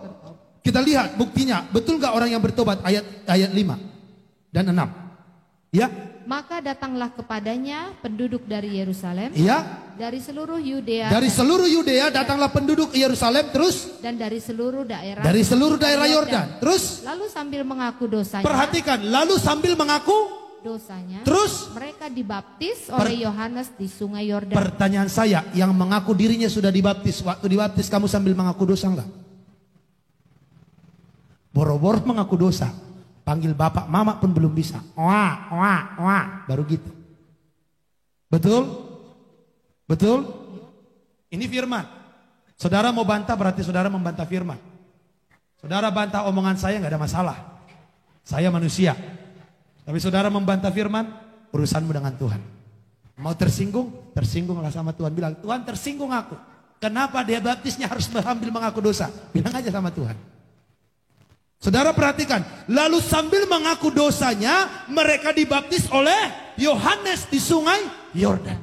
Kita lihat buktinya. Betul gak orang yang bertobat? Ayat 5 dan 6. Ya. Maka datanglah kepadanya penduduk dari Yerusalem. Ya. Dari seluruh Yudea. Dari seluruh Yudea datanglah penduduk Yerusalem. Terus. Dan dari seluruh daerah. Dari seluruh daerah Yordan. Terus. Lalu sambil mengaku dosanya. Perhatikan. Lalu sambil mengaku dosanya. Terus. Mereka dibaptis oleh Yohanes di sungai Yordan. Pertanyaan saya. Yang mengaku dirinya sudah dibaptis. Waktu dibaptis kamu sambil mengaku dosa enggak? Boro-boro mengaku dosa. Panggil bapak mama pun belum bisa. Wah, wah, wah. Baru gitu. Betul? Betul? Ini firman. Saudara mau bantah berarti saudara membantah firman. Saudara bantah omongan saya nggak ada masalah. Saya manusia. Tapi saudara membantah firman, urusanmu dengan Tuhan. Mau tersinggung? Tersinggunglah sama Tuhan. Bilang, Tuhan tersinggung aku. Kenapa dia baptisnya harus sambil mengaku dosa? Bilang aja sama Tuhan. Saudara perhatikan, lalu sambil mengaku dosanya, mereka dibaptis oleh Yohanes di sungai Yordan.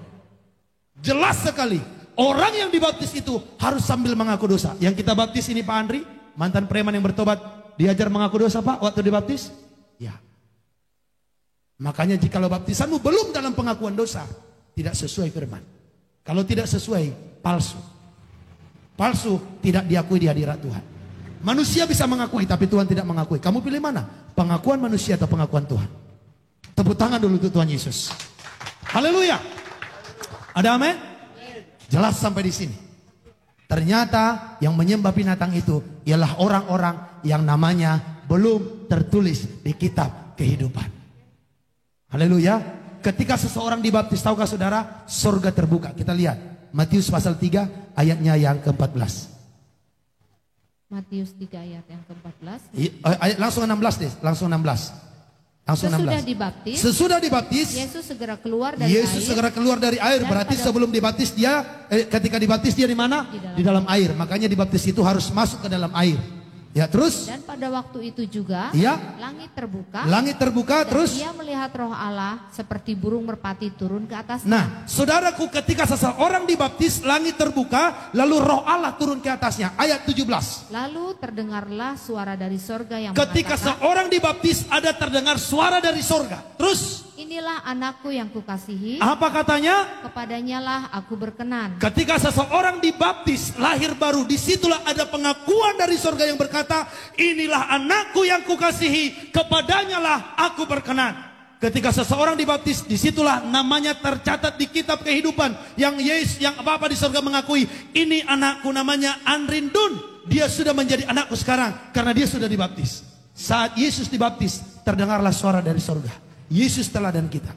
Jelas sekali, orang yang dibaptis itu harus sambil mengaku dosa. Yang kita baptis ini Pak Andri, mantan preman yang bertobat, diajar mengaku dosa Pak waktu dibaptis? Ya. Makanya jikalau baptisanmu belum dalam pengakuan dosa, tidak sesuai firman. Kalau tidak sesuai, palsu. Palsu tidak diakui di hadirat Tuhan. Manusia bisa mengakui tapi Tuhan tidak mengakui. Kamu pilih mana? Pengakuan manusia atau pengakuan Tuhan? Tepuk tangan dulu untuk Tuhan Yesus. Haleluya. Ada amin? Jelas sampai di sini. Ternyata yang menyembah binatang itu ialah orang-orang yang namanya belum tertulis di kitab kehidupan. Haleluya. Ketika seseorang dibaptis, tahukah saudara? Surga terbuka. Kita lihat Matius pasal 3 ayatnya yang ke-14. Matius 3 ayat yang ke-14. Langsung 16 deh, langsung 16. Langsung 16. Sesudah dibaptis, Yesus segera keluar dari air. Berarti sebelum dibaptis dia ketika dibaptis dia di mana? Di dalam air. Makanya dibaptis itu harus masuk ke dalam air. Ya, terus? Dan pada waktu itu juga ya, langit terbuka. Langit terbuka, dan terus dia melihat Roh Allah seperti burung merpati turun ke atasnya. Nah, saudaraku, ketika seseorang dibaptis, langit terbuka, lalu Roh Allah turun ke atasnya. Ayat 17. Lalu terdengarlah suara dari sorga yang ketika mengatakan, seorang dibaptis ada terdengar suara dari sorga. Terus? Inilah anakku yang kukasihi. Apa katanya? Kepadanya lah aku berkenan. Ketika seseorang dibaptis, lahir baru, disitulah ada pengakuan dari sorga yang berkata, inilah anakku yang kukasihi, kepadanya lah aku berkenan. ketika seseorang dibaptis, disitulah namanya tercatat di kitab kehidupan. Yang Bapa di surga mengakui, ini anakku namanya Andrin Dun. Dia sudah menjadi anakku sekarang karena dia sudah dibaptis. Saat Yesus dibaptis, terdengarlah suara dari surga. Yesus teladan kita.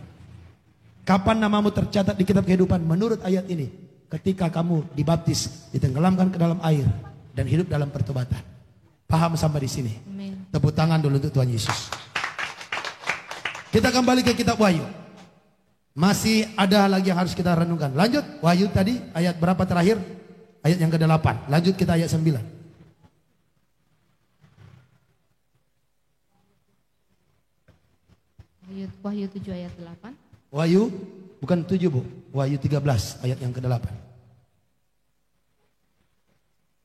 Kapan namamu tercatat di kitab kehidupan? Menurut ayat ini, ketika kamu dibaptis, ditenggelamkan ke dalam air dan hidup dalam pertobatan. Paham sampai di sini? Amin. Tepuk tangan dulu untuk Tuhan Yesus. Kita kembali ke kitab Wahyu. Masih ada lagi yang harus kita renungkan. Lanjut, Wahyu tadi ayat berapa terakhir? Ayat yang ke-8. Lanjut kita ayat 9. Wahyu 7 ayat 8. Wahyu bukan 7 Bu. Wahyu 13 ayat yang ke-8.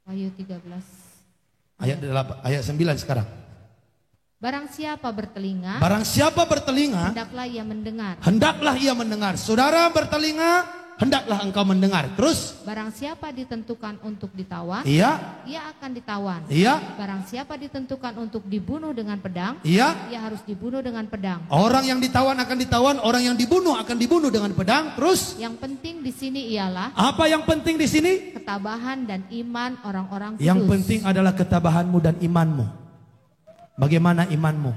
Wahyu 13. Ayat 9 sekarang. Barang siapa bertelinga, hendaklah ia mendengar. Saudara bertelinga, hendaklah engkau mendengar. Terus, barang siapa ditentukan untuk ditawan, ia akan ditawan. Barang siapa ditentukan untuk dibunuh dengan pedang, ia harus dibunuh dengan pedang. Orang yang ditawan akan ditawan, orang yang dibunuh akan dibunuh dengan pedang. Terus, yang penting di sini ialah, apa yang penting di sini? Ketabahan dan iman orang-orang kudus. Yang penting adalah ketabahanmu dan imanmu. Bagaimana imanmu?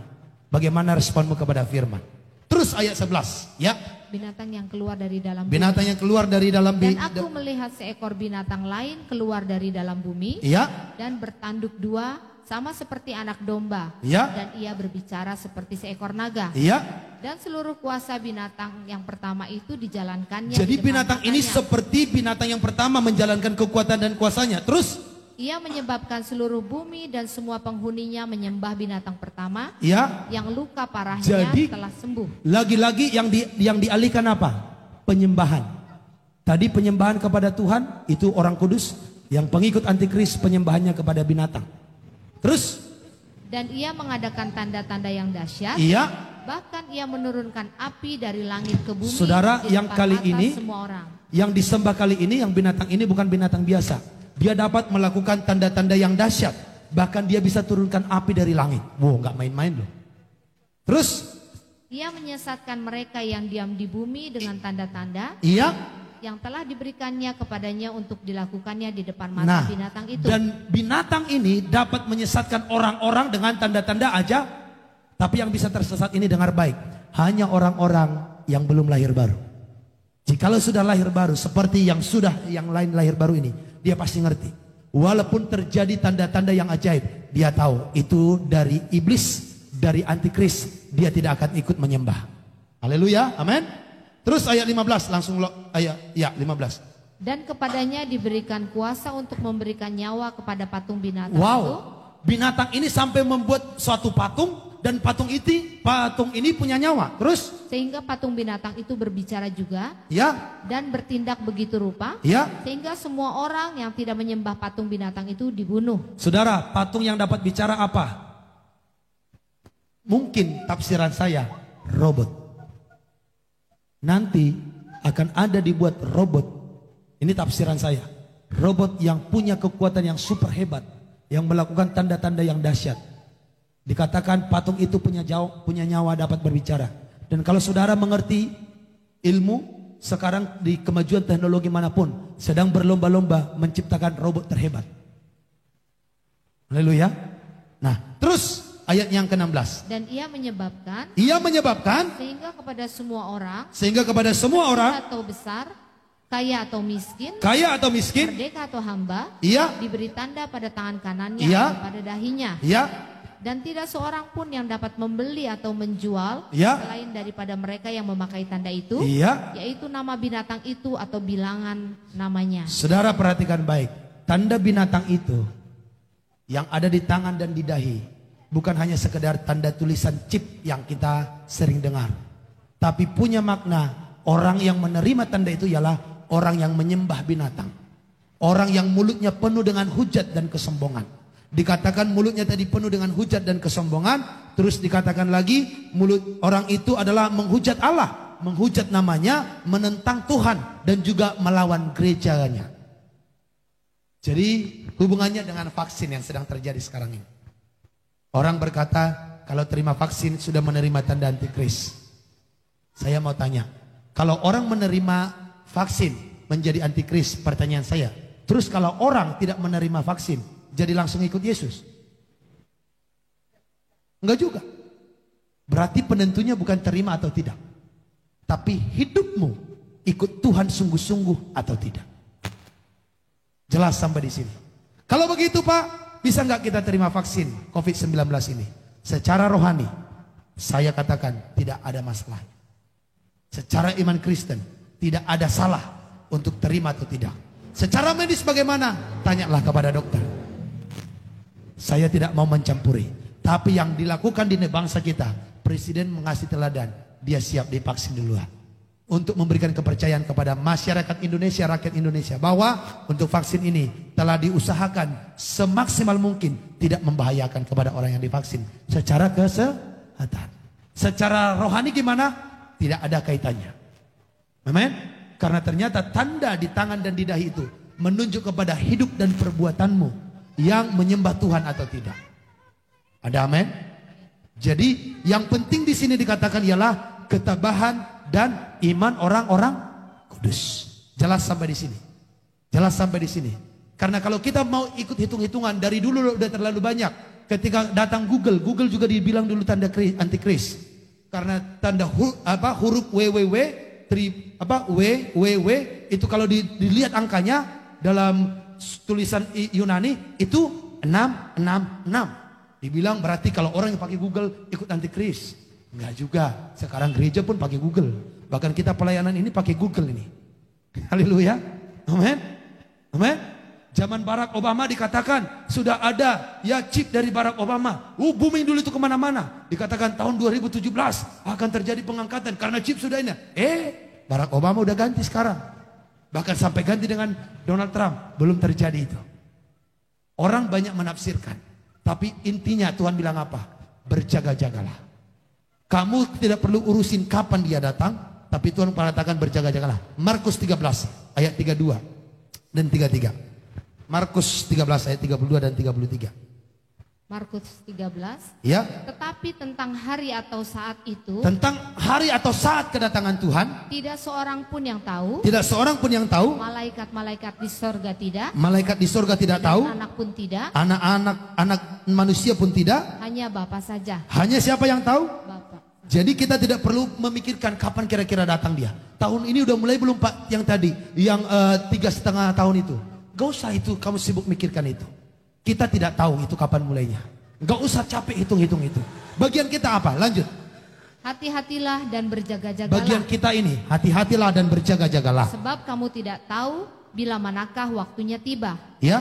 Bagaimana responmu kepada firman? Terus ayat 11, ya. Binatang yang keluar dari dalam bumi. Binatang yang keluar dari dalam bumi. Dan aku melihat seekor binatang lain keluar dari dalam bumi. Ya. Dan bertanduk dua, sama seperti anak domba. Ya. Dan ia berbicara seperti seekor naga. Ya. Dan seluruh kuasa binatang yang pertama itu dijalankannya. Jadi binatang ini seperti binatang yang pertama menjalankan kekuatan dan kuasanya. Terus, ia menyebabkan seluruh bumi dan semua penghuninya menyembah binatang pertama, ya, yang luka parahnya telah sembuh. Lagi-lagi yang dialihkan apa? Penyembahan. Tadi penyembahan kepada Tuhan itu orang kudus, yang pengikut antikris penyembahannya kepada binatang. Terus, dan ia mengadakan tanda-tanda yang dahsyat. Iya. Bahkan ia menurunkan api dari langit ke bumi. Saudara, yang kali ini semua orang. Yang disembah kali ini, yang binatang ini bukan binatang biasa. Dia dapat melakukan tanda-tanda yang dahsyat. Bahkan dia bisa turunkan api dari langit. Wow, nggak main-main loh. Terus, ia menyesatkan mereka yang diam di bumi dengan tanda-tanda. Iya. Yang telah diberikannya kepadanya untuk dilakukannya di depan mata binatang itu. Dan binatang ini dapat menyesatkan orang-orang dengan tanda-tanda aja. Tapi yang bisa tersesat ini dengar baik. Hanya orang-orang yang belum lahir baru. Jikalau sudah lahir baru, seperti yang lain lahir baru ini, dia pasti ngerti. Walaupun terjadi tanda-tanda yang ajaib, dia tahu itu dari iblis, dari antikris. Dia tidak akan ikut menyembah. Haleluya, amin. Terus ayat 15, langsung ayat 15. Dan kepadanya diberikan kuasa untuk memberikan nyawa kepada patung binatang itu. Binatang ini sampai membuat suatu patung. Dan patung ini punya nyawa. Terus, sehingga patung binatang itu berbicara juga. Ya. Dan bertindak begitu rupa. Ya. Sehingga semua orang yang tidak menyembah patung binatang itu dibunuh. Saudara, patung yang dapat bicara apa? Mungkin tafsiran saya, robot. Nanti akan ada dibuat robot. Ini tafsiran saya. Robot yang punya kekuatan yang super hebat, yang melakukan tanda-tanda yang dahsyat. Dikatakan patung itu punya nyawa, dapat berbicara. Dan kalau saudara mengerti ilmu, sekarang di kemajuan teknologi manapun sedang berlomba-lomba menciptakan robot terhebat. Haleluya. Nah, terus ayat yang ke-16. Dan ia menyebabkan sehingga kepada semua orang, atau besar, kaya atau miskin, merdeka atau hamba, diberi tanda pada tangan kanannya atau pada dahinya. Dan tidak seorang pun yang dapat membeli atau menjual selain daripada mereka yang memakai tanda itu, yaitu nama binatang itu atau bilangan namanya. Saudara perhatikan baik, tanda binatang itu yang ada di tangan dan di dahi bukan hanya sekedar tanda tulisan chip yang kita sering dengar, tapi punya makna. Orang yang menerima tanda itu ialah orang yang menyembah binatang, orang yang mulutnya penuh dengan hujat dan kesombongan. Dikatakan mulutnya tadi penuh dengan hujat dan kesombongan. Terus dikatakan lagi mulut orang itu adalah menghujat Allah, menghujat namanya, menentang Tuhan, dan juga melawan gerejanya. Jadi hubungannya dengan vaksin yang sedang terjadi sekarang ini. Orang berkata kalau terima vaksin sudah menerima tanda antikris. Saya mau tanya, kalau orang menerima vaksin menjadi antikris, pertanyaan saya, terus kalau orang tidak menerima vaksin, jadi langsung ikut Yesus? Enggak juga. Berarti penentunya bukan terima atau tidak, tapi hidupmu ikut Tuhan sungguh-sungguh atau tidak. Jelas sampai di sini. Kalau begitu Pak, bisa nggak kita terima vaksin COVID-19 ini? Secara rohani, saya katakan tidak ada masalah. Secara iman Kristen, tidak ada salah untuk terima atau tidak. Secara medis bagaimana? Tanyalah kepada dokter. Saya tidak mau mencampuri. Tapi yang dilakukan di bangsa kita, Presiden mengasih teladan, dia siap divaksin duluan. Untuk memberikan kepercayaan kepada masyarakat Indonesia, rakyat Indonesia, bahwa untuk vaksin ini telah diusahakan semaksimal mungkin tidak membahayakan kepada orang yang divaksin secara kesehatan. Secara rohani gimana? Tidak ada kaitannya. Amin. Karena ternyata tanda di tangan dan di dahi itu menunjuk kepada hidup dan perbuatanmu yang menyembah Tuhan atau tidak. Ada amin? Jadi yang penting di sini dikatakan ialah ketabahan dan iman orang-orang kudus. Jelas sampai di sini. Jelas sampai di sini. Karena kalau kita mau ikut hitung-hitungan dari dulu udah terlalu banyak. Ketika datang Google juga dibilang dulu tanda antikris. Karena tanda huruf www itu kalau dilihat angkanya dalam tulisan Yunani itu 666. Dibilang berarti kalau orang yang pakai Google ikut antikris. Enggak juga. Sekarang gereja pun pakai Google. Bahkan kita pelayanan ini pakai Google ini. Haleluya. Amin. Amin. Zaman Barack Obama dikatakan sudah ada ya chip dari Barack Obama. Booming dulu itu kemana-mana. Dikatakan tahun 2017 akan terjadi pengangkatan karena chip sudah ini. Barack Obama udah ganti sekarang. Bahkan sampai ganti dengan Donald Trump. Belum terjadi itu. Orang banyak menafsirkan. Tapi intinya Tuhan bilang apa? Berjaga-jagalah. Kamu tidak perlu urusin kapan dia datang, tapi Tuhan mengatakan berjaga-jagalah. Markus 13 ayat 32 dan 33. Markus 13 ayat 32 dan 33. Markus 13. Ya. Tetapi tentang hari atau saat itu, tentang hari atau saat kedatangan Tuhan, tidak seorang pun yang tahu. Tidak seorang pun yang tahu. Malaikat-malaikat di sorga tidak. Malaikat di sorga tidak tahu. Anak pun tidak. Anak manusia pun tidak. Hanya Bapa saja. Hanya siapa yang tahu? Bapa. Jadi kita tidak perlu memikirkan kapan kira-kira datang dia. Tahun ini udah mulai belum Pak yang tadi, yang 3,5 tahun itu. Gak usah itu kamu sibuk mikirkan itu. Kita tidak tahu itu kapan mulainya. Gak usah capek hitung-hitung itu. Bagian kita apa? Lanjut. Hati-hatilah dan berjaga-jagalah. Bagian kita ini, hati-hatilah dan berjaga-jagalah. Sebab kamu tidak tahu bila manakah waktunya tiba. Ya,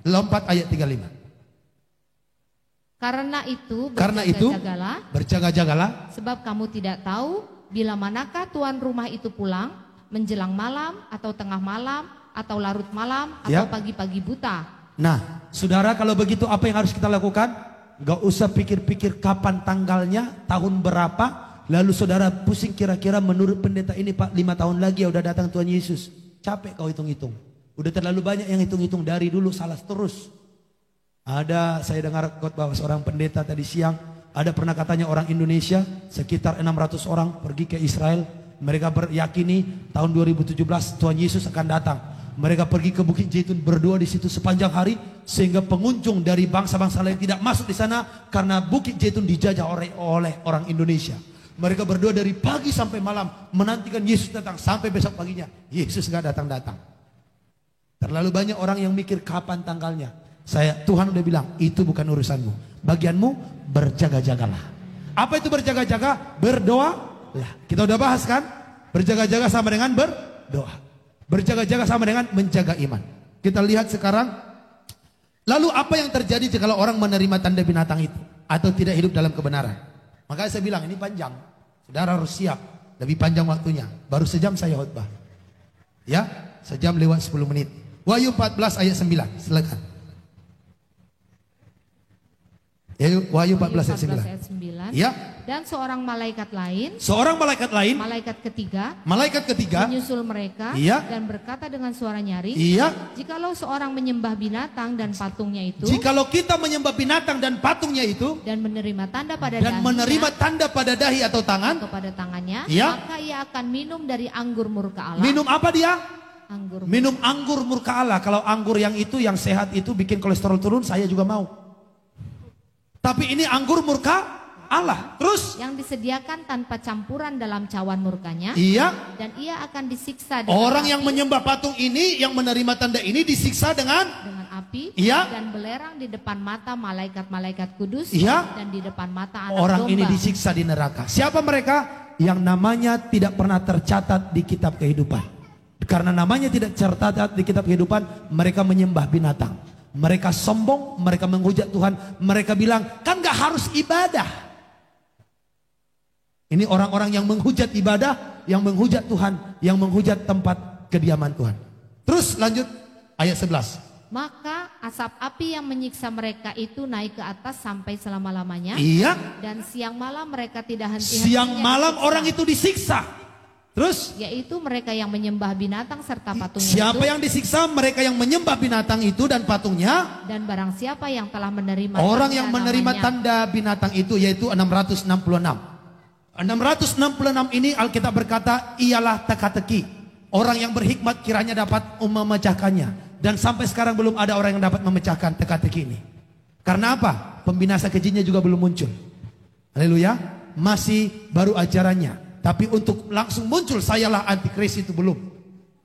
lompat ayat 35. Karena itu berjaga-jagalah. Berjaga-jagalah. Sebab kamu tidak tahu bila manakah tuan rumah itu pulang, menjelang malam atau tengah malam atau larut malam atau pagi-pagi buta. Nah, saudara, kalau begitu apa yang harus kita lakukan? Gak usah pikir-pikir kapan tanggalnya, tahun berapa. Lalu saudara pusing kira-kira menurut pendeta ini Pak 5 tahun lagi ya udah datang Tuhan Yesus. Capek kau hitung-hitung. Udah terlalu banyak yang hitung-hitung dari dulu salah terus. Ada, saya dengar khotbah seorang pendeta tadi siang. Ada pernah katanya orang Indonesia sekitar 600 orang pergi ke Israel. Mereka beryakini tahun 2017 Tuhan Yesus akan datang. Mereka pergi ke Bukit Zaitun berdoa di situ sepanjang hari sehingga pengunjung dari bangsa-bangsa lain tidak masuk di sana karena Bukit Zaitun dijajah oleh orang Indonesia. Mereka berdoa dari pagi sampai malam menantikan Yesus datang sampai besok paginya Yesus nggak datang-datang. Terlalu banyak orang yang mikir kapan tanggalnya. Tuhan udah bilang itu bukan urusanmu. Bagianmu berjaga-jagalah. Apa itu berjaga-jaga? Berdoa. Lah, kita udah bahas kan? Berjaga-jaga sama dengan berdoa. Berjaga-jaga sama dengan menjaga iman. Kita lihat sekarang. Lalu apa yang terjadi jika orang menerima tanda binatang itu atau tidak hidup dalam kebenaran? Makanya saya bilang ini panjang. Saudara harus siap. Lebih panjang waktunya. Baru sejam saya khotbah. Ya, sejam lewat 10 menit. Wahyu 14 ayat 9. Silakan. Ya, Wahyu 14 ayat 9. ayat 9. Ya. Dan seorang malaikat lain, malaikat malaikat ketiga, ketiga, menyusul mereka Iya. dan berkata dengan suara nyaring, iya, jikalau seorang menyembah binatang dan patungnya itu, jikalau kita menyembah binatang dan patungnya itu, dan menerima tanda pada dan menerima tanda pada dahi atau tangan, kepada tangannya, Iya. maka ia akan minum dari anggur murka Allah. minum apa dia? Anggur. Minum anggur murka Allah. Kalau anggur yang itu, yang sehat itu bikin kolesterol turun, saya juga mau. Tapi ini anggur murka Allah. Terus? Yang disediakan tanpa campuran dalam cawan murkanya. Iya. Dan ia akan disiksa dengan Orang api, yang menyembah patung ini, yang menerima tanda ini disiksa dengan api, Iya. dan belerang di depan mata malaikat-malaikat kudus, Iya. dan di depan mata anak orang domba. ini disiksa di neraka. Siapa mereka? Yang namanya tidak pernah tercatat di kitab kehidupan. Karena namanya tidak tercatat di kitab kehidupan, mereka menyembah binatang. Mereka sombong, mereka menghujat Tuhan. Mereka bilang, kan gak harus ibadah. Ini orang-orang yang menghujat ibadah, yang menghujat Tuhan, yang menghujat tempat kediaman Tuhan. Terus lanjut ayat 11. Maka asap api yang menyiksa mereka itu naik ke atas sampai selama-lamanya. Iya. Dan siang malam mereka tidak henti-hentinya Siang malam disiksa. orang itu disiksa. Terus Yaitu mereka yang menyembah binatang serta patungnya siapa itu. yang disiksa? Mereka yang menyembah binatang itu dan patungnya. Dan barang siapa yang telah menerima Orang tanda yang menerima namanya. tanda binatang itu, yaitu 666. 666 ini Alkitab berkata ialah teka-teki. Orang yang berhikmat kiranya dapat memecahkannya. Dan sampai sekarang belum ada orang yang dapat memecahkan teka-teki ini. Karena apa? Pembinasa kejinya juga belum muncul. Haleluya. Masih baru ajarannya. Tapi untuk langsung muncul sayalah antikris itu belum.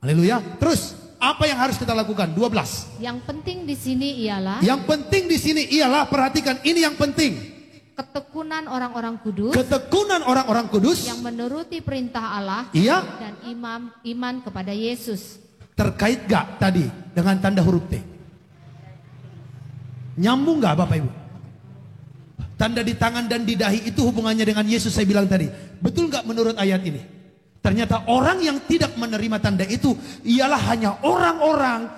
Haleluya. Terus apa yang harus kita lakukan? 12. Yang penting di sini ialah Yang penting di sini ialah, perhatikan, ini yang penting. ketekunan orang-orang kudus Ketekunan orang-orang kudus. yang menuruti perintah Allah Iya. dan iman kepada Yesus. Terkait gak tadi dengan tanda huruf T? Nyambung gak Bapak Ibu? Tanda di tangan dan di dahi itu hubungannya dengan Yesus, saya bilang tadi. Betul gak menurut ayat ini? Ternyata orang yang tidak menerima tanda itu ialah hanya orang-orang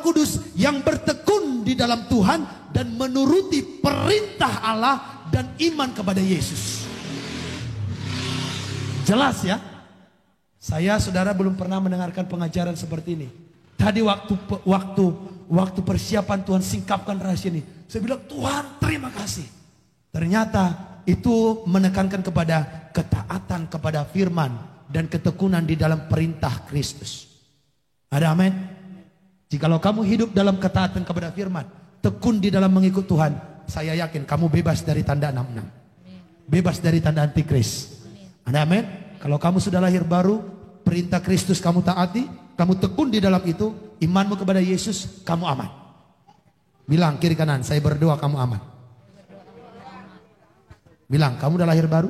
kudus yang bertekun di dalam Tuhan dan menuruti perintah Allah dan iman kepada Yesus. Jelas ya? Saya saudara belum pernah mendengarkan pengajaran seperti ini. Tadi waktu persiapan Tuhan singkapkan rahasia ini, saya bilang Tuhan terima kasih. Ternyata itu menekankan kepada ketaatan kepada firman dan ketekunan di dalam perintah Kristus. Ada amin? Jikalau kamu hidup dalam ketaatan kepada firman, tekun di dalam mengikut Tuhan, saya yakin kamu bebas dari tanda 66. Bebas dari tanda antikris. Ada amin? Kalau kamu sudah lahir baru, perintah Kristus kamu taati, kamu tekun di dalam itu, imanmu kepada Yesus, kamu aman. Bilang kiri kanan, saya berdoa kamu aman. Bilang, kamu udah lahir baru?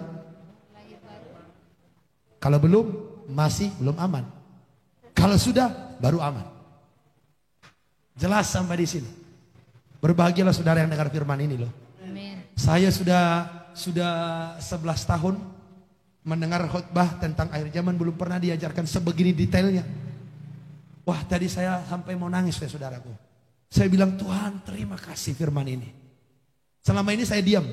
Kalau belum, masih belum aman. Kalau sudah, baru aman. Jelas sampai di sini. Berbahagialah saudara yang dengar firman ini loh. Amin. Saya sudah 11 tahun mendengar khotbah tentang akhir zaman, belum pernah diajarkan sebegini detailnya. Wah, tadi saya sampai mau nangis ya saudaraku. Saya bilang, Tuhan terima kasih firman ini. Selama ini saya diam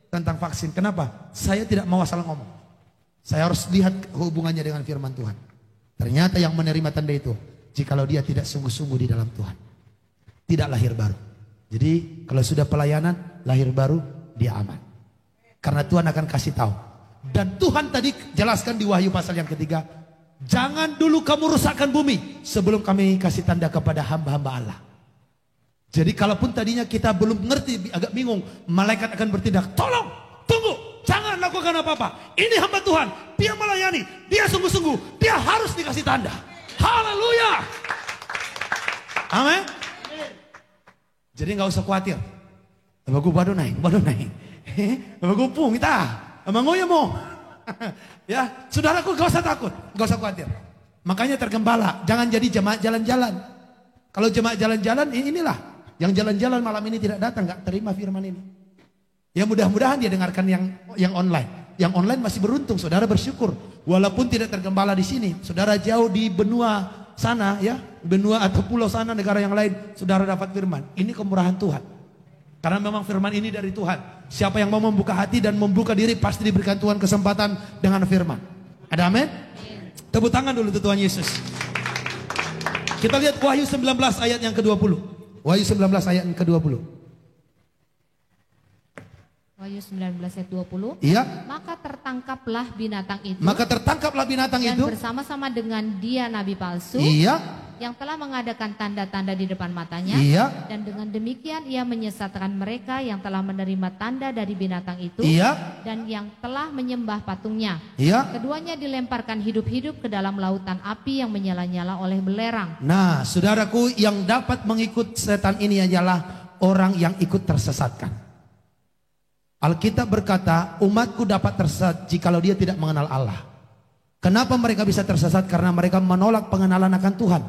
tentang vaksin. Kenapa? Saya tidak mau asal ngomong. Saya harus lihat hubungannya dengan firman Tuhan. Ternyata yang menerima tanda itu, jikalau dia tidak sungguh-sungguh di dalam Tuhan, tidak lahir baru. Jadi kalau sudah pelayanan, lahir baru, dia aman. Karena Tuhan akan kasih tahu. Dan Tuhan tadi jelaskan di Wahyu pasal yang ketiga, jangan dulu kamu rusakkan bumi sebelum kami kasih tanda kepada hamba-hamba Allah. Jadi kalaupun tadinya kita belum mengerti, agak bingung, malaikat akan bertindak, tolong, tunggu, jangan lakukan apa-apa. Ini hamba Tuhan, dia melayani, dia sungguh-sungguh, dia harus dikasih tanda. Haleluya. Amin. Jadi nggak usah khawatir. Bagus baru naik. Bagus pun kita. Emang ya mau. Ya, saudaraku gak usah takut, gak usah khawatir. Makanya tergembala, jangan jadi jemaat jalan-jalan. Kalau jemaat jalan-jalan, inilah yang jalan-jalan malam ini tidak datang, gak terima firman ini. Ya mudah-mudahan dia dengarkan yang online. Yang online masih beruntung, saudara bersyukur. Walaupun tidak tergembala di sini, saudara jauh di benua sana ya, benua atau pulau sana negara yang lain, saudara dapat firman. Ini kemurahan Tuhan. Karena memang firman ini dari Tuhan. Siapa yang mau membuka hati dan membuka diri pasti diberikan Tuhan kesempatan dengan firman. Ada amin? Tepuk tangan dulu untuk Tuhan Yesus. Kita lihat Wahyu 19 ayat yang ke-20. Wahyu 19 ayat yang ke-20. Wahyu 19 ayat 20. Iya. Maka tertangkaplah binatang itu. Maka tertangkaplah binatang dan itu. bersama-sama dengan dia nabi palsu. Iya. Yang telah mengadakan tanda-tanda di depan matanya. Iya. Dan dengan demikian ia menyesatkan mereka yang telah menerima tanda dari binatang itu. Iya. Dan yang telah menyembah patungnya. Iya. Keduanya dilemparkan hidup-hidup ke dalam lautan api yang menyala-nyala oleh belerang. Nah, saudaraku, yang dapat mengikut setan ini adalah orang yang ikut tersesatkan. Alkitab berkata, umatku dapat tersesat jikalau dia tidak mengenal Allah. Kenapa mereka bisa tersesat? Karena mereka menolak pengenalan akan Tuhan.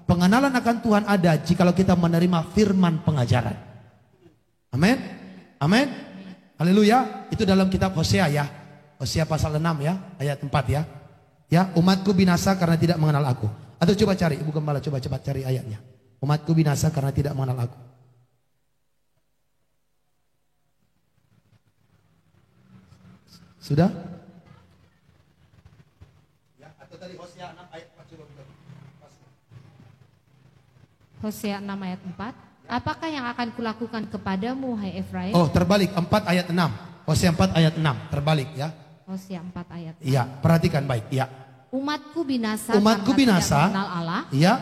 Pengenalan akan Tuhan ada jikalau kita menerima firman pengajaran. Amin. Amin. Haleluya. Itu dalam kitab Hosea ya. Hosea pasal 6 ya, ayat 4 ya. Ya, umatku binasa karena tidak mengenal aku. Atau coba cari, Ibu Gembala, coba cepat cari ayatnya. Umatku binasa karena tidak mengenal aku. Sudah? Ya, atau tadi Hosea 6 ayat 4 coba buka. Hosea 6 ayat 4. Apakah yang akan kulakukan kepadamu, hai Efraim? Oh, terbalik 4 ayat 6. Hosea 4 ayat 6, terbalik ya. Hosea 4 ayat 6. Iya, perhatikan baik, ya. Umatku binasa Umatku karena binasa, tidak mengenal Allah. Iya.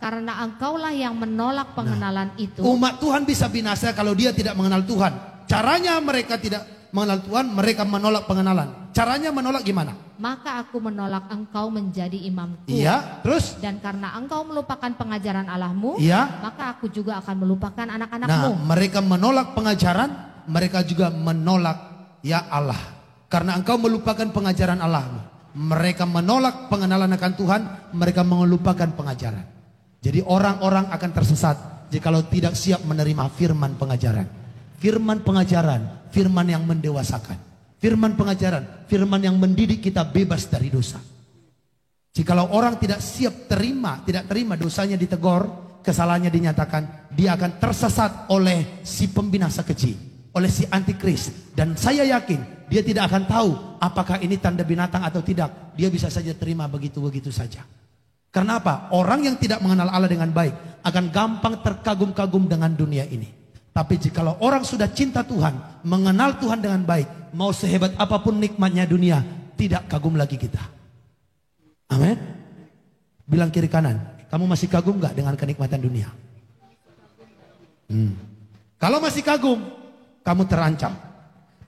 Karena engkaulah yang menolak pengenalan itu. Umat Tuhan bisa binasa kalau dia tidak mengenal Tuhan. Caranya mereka tidak mengenal Tuhan, mereka menolak pengenalan. Caranya menolak gimana? Maka aku menolak engkau menjadi imamku. Iya, terus? Dan karena engkau melupakan pengajaran Allahmu, Iya. maka aku juga akan melupakan Nah, anak-anakmu. mereka menolak pengajaran, mereka juga menolak ya Allah. Karena engkau melupakan pengajaran Allahmu. Mereka menolak pengenalan akan Tuhan, mereka melupakan pengajaran. Jadi orang-orang akan tersesat jikalau tidak siap menerima firman pengajaran. Firman pengajaran, firman yang mendewasakan. Firman pengajaran, firman yang mendidik kita bebas dari dosa. Jikalau orang tidak siap tidak terima dosanya ditegur, kesalahannya dinyatakan, dia akan tersesat oleh si pembinasa keji, oleh si antikris. Dan saya yakin dia tidak akan tahu apakah ini tanda binatang atau tidak. Dia bisa saja terima begitu-begitu saja. Karena apa? Orang yang tidak mengenal Allah dengan baik akan gampang terkagum-kagum dengan dunia ini. Tapi jikalau orang sudah cinta Tuhan, mengenal Tuhan dengan baik, mau sehebat apapun nikmatnya dunia, tidak kagum lagi kita. Amin. Bilang kiri kanan, kamu masih kagum gak dengan kenikmatan dunia? Kalau masih kagum, kamu terancam.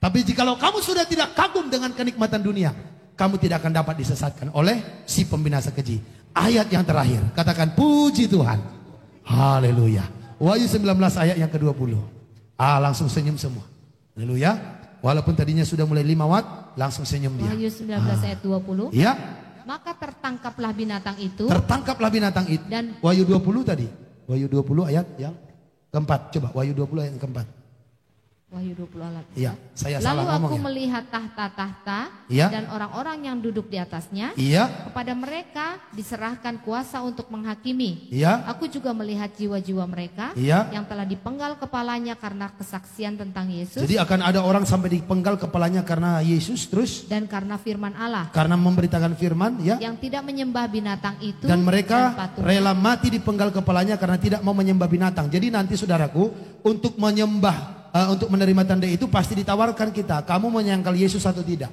Tapi jikalau kamu sudah tidak kagum dengan kenikmatan dunia, kamu tidak akan dapat disesatkan oleh si pembinasa keji. Ayat yang terakhir, katakan puji Tuhan. Haleluya. Wahyu 19 ayat yang ke-20. Langsung senyum semua. Haleluya. Walaupun tadinya sudah mulai 5 watt, langsung senyum dia. Wahyu 19 ayat 20. Iya. Maka tertangkaplah binatang itu. Tertangkaplah binatang itu. Dan Wahyu 20 tadi. Wahyu 20 ayat yang keempat. Coba Wahyu 20 ayat yang keempat. Wahyu 20 ayat. Iya, saya Lalu salah ngomong aku ya. melihat tahta-tahta Iya. dan orang-orang yang duduk di atasnya. Iya. Kepada mereka diserahkan kuasa untuk menghakimi. Iya. Aku juga melihat jiwa-jiwa mereka Iya. yang telah dipenggal kepalanya karena kesaksian tentang Yesus. Jadi akan ada orang sampai dipenggal kepalanya karena Yesus, terus Dan karena firman Allah. karena memberitakan firman, ya. Yang tidak menyembah binatang itu. Dan mereka patung. rela mati dipenggal kepalanya karena tidak mau menyembah binatang. Jadi nanti saudaraku, untuk menyembah, untuk menerima tanda itu pasti ditawarkan kita, kamu menyangkal Yesus atau tidak?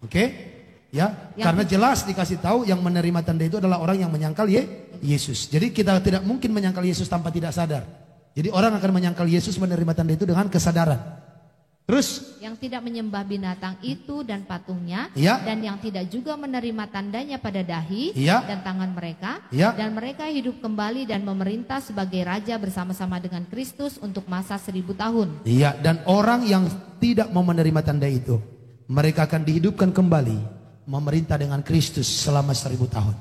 Oke? Ya, karena jelas dikasih tahu yang menerima tanda itu adalah orang yang menyangkal Yesus. Jadi kita tidak mungkin menyangkal Yesus tanpa tidak sadar. Jadi orang akan menyangkal Yesus menerima tanda itu dengan kesadaran. Terus yang tidak menyembah binatang itu dan patungnya, Ya. dan yang tidak juga menerima tandanya pada dahi Ya. dan tangan mereka, Ya. dan mereka hidup kembali dan memerintah sebagai raja bersama-sama dengan Kristus untuk masa 1000 tahun. iya, dan orang yang tidak mau menerima tanda itu, mereka akan dihidupkan kembali memerintah dengan Kristus selama 1000 tahun.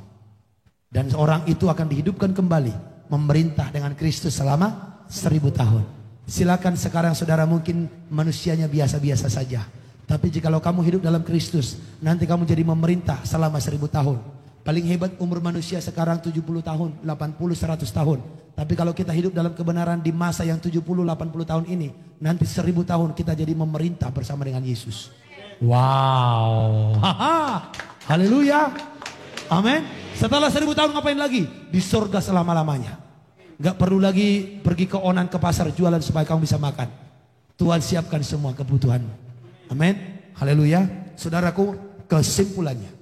Dan orang itu akan dihidupkan kembali memerintah dengan Kristus selama 1000 tahun. Silakan sekarang saudara mungkin manusianya biasa-biasa saja. Tapi jikalau kamu hidup dalam Kristus, nanti kamu jadi memerintah selama 1000 tahun. Paling hebat umur manusia sekarang 70 tahun, 80, 100 tahun. Tapi kalau kita hidup dalam kebenaran di masa yang 70, 80 tahun ini, nanti 1000 tahun kita jadi memerintah bersama dengan Yesus. Wow. Haleluya. Amin. Setelah 1000 tahun ngapain lagi? Di surga selama-lamanya. Gak perlu lagi pergi ke Onan, ke pasar jualan supaya kamu bisa makan. Tuhan siapkan semua kebutuhanmu. Amin. Haleluya. Saudaraku, kesimpulannya.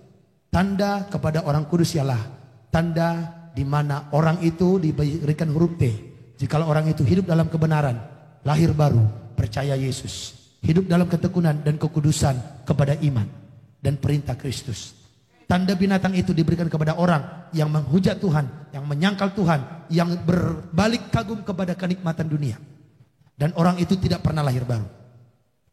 Tanda kepada orang kudus ialah tanda di mana orang itu diberikan huruf T. Jikalau orang itu hidup dalam kebenaran, lahir baru, percaya Yesus, hidup dalam ketekunan dan kekudusan kepada iman dan perintah Kristus. Tanda binatang itu diberikan kepada orang yang menghujat Tuhan, yang menyangkal Tuhan, yang berbalik kagum kepada kenikmatan dunia. Dan orang itu tidak pernah lahir baru,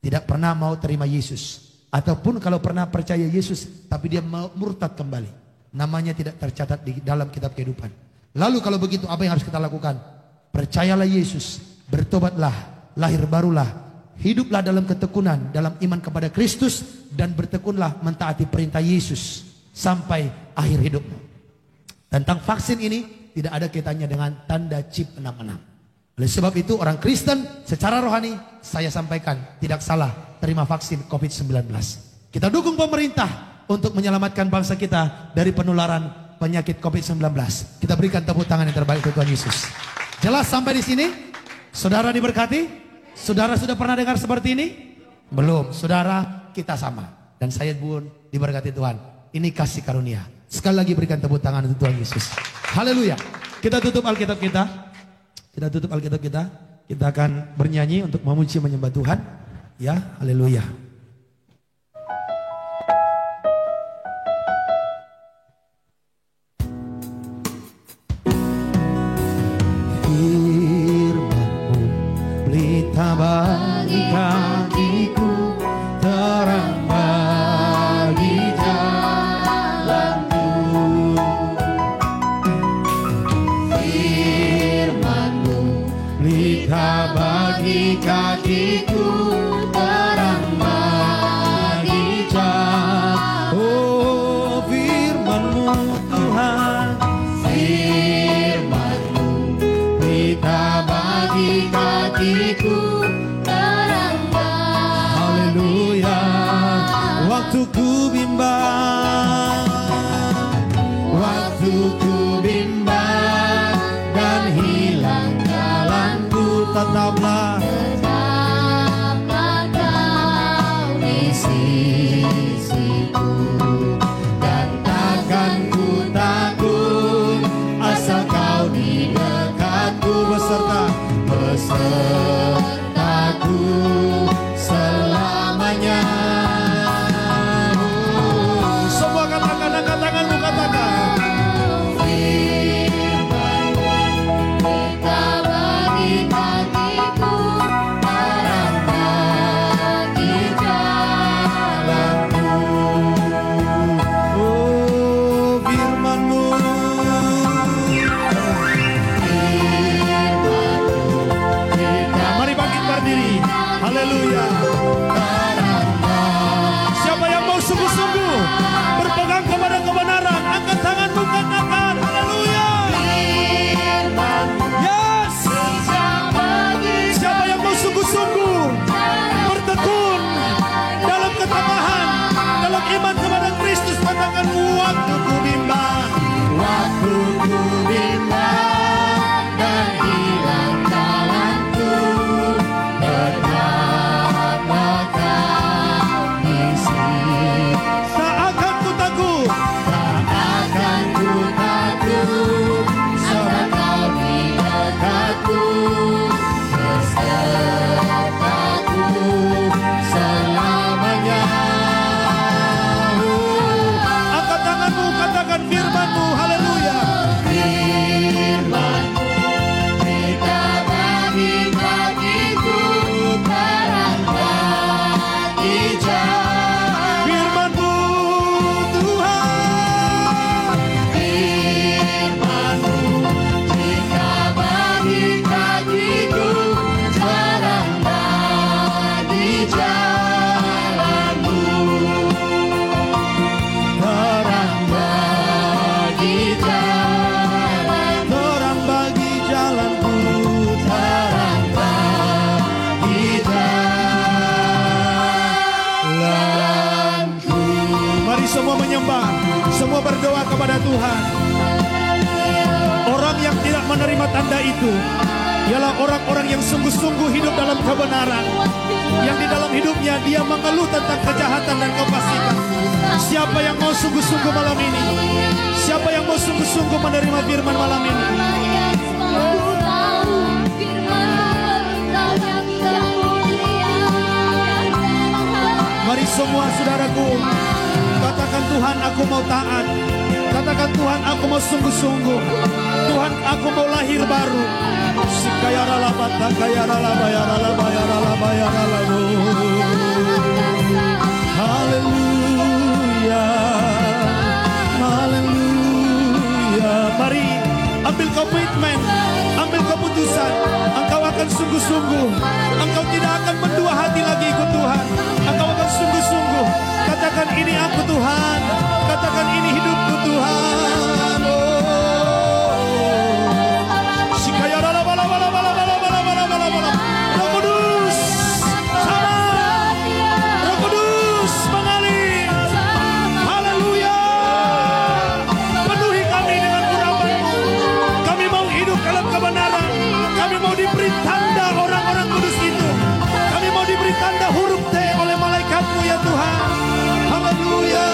tidak pernah mau terima Yesus. Ataupun kalau pernah percaya Yesus tapi dia murtad kembali, namanya tidak tercatat di dalam kitab kehidupan. Lalu kalau begitu apa yang harus kita lakukan? Percayalah Yesus, bertobatlah, lahir barulah, hiduplah dalam ketekunan, dalam iman kepada Kristus, dan bertekunlah mentaati perintah Yesus sampai akhir hidupmu. Tentang vaksin ini tidak ada kaitannya dengan tanda chip 66. Oleh sebab itu orang Kristen secara rohani saya sampaikan tidak salah terima vaksin COVID-19. Kita dukung pemerintah untuk menyelamatkan bangsa kita dari penularan penyakit COVID-19. Kita berikan tepuk tangan yang terbaik untuk Tuhan Yesus. Jelas sampai di sini? Saudara diberkati? Saudara sudah pernah dengar seperti ini? Belum. Saudara, kita sama. Dan saya pun diberkati Tuhan. Ini kasih karunia. Sekali lagi berikan tepuk tangan untuk Tuhan Yesus. Haleluya. Kita tutup Alkitab kita. Kita akan bernyanyi untuk memuji menyembah Tuhan. Ya, haleluya. Firman-Mu pelita bagi kakiku, terang bagi jalanku. Firman-Mu pelita bagi kakiku, terang bagi jalan. Oh, firman-Mu Tuhan, firman-Mu pelita bagi kakiku, terang bagi. Haleluya. Waktu ku bimbang, dan hilang jalanku, tetaplah Kau di sisiku, dan takkan ku takut asal Kau di dekatku, besertaku selamanya. Semua katakan, angkat tanganmu, katakan. Firman-Mu Tuhan. Orang yang tidak menerima tanda itu ialah orang-orang yang sungguh-sungguh hidup dalam kebenaran, yang di dalam hidupnya dia mengeluh tentang kejahatan dan kefasikan. Siapa yang mau sungguh-sungguh malam ini? Siapa yang mau sungguh-sungguh menerima firman malam ini? Mari semua saudaraku, katakan Tuhan, aku mau taat. Katakan Tuhan, aku mau sungguh-sungguh. Tuhan, aku mau lahir baru. Haleluya, haleluya. Mari ambil komitmen, ambil keputusan. Engkau akan sungguh-sungguh. Engkau tidak akan mendua hati lagi ikut Tuhan. Engkau akan sungguh-sungguh. Katakan, ini aku Tuhan. Katakan, ini hidupku Tuhan. Roh Kudus, sama. Roh Kudus mengalir. Haleluya. Penuhi kami dengan urapan-Mu. Kami mau hidup dalam kebenaran. Kami mau diberi tanda orang-orang kudus itu. Kami mau diberi tanda huruf T oleh malaikat-Mu ya Tuhan. Haleluya.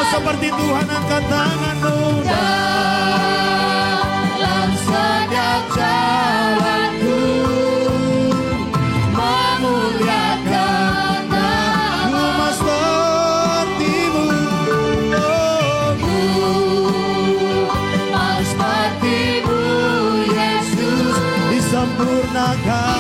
Seperti Tuhan, angkat tanganmu. Dalam setiap jalanku memuliakan nama-Mu. Seperti-Mu, seperti-Mu Yesus, disempurnakan.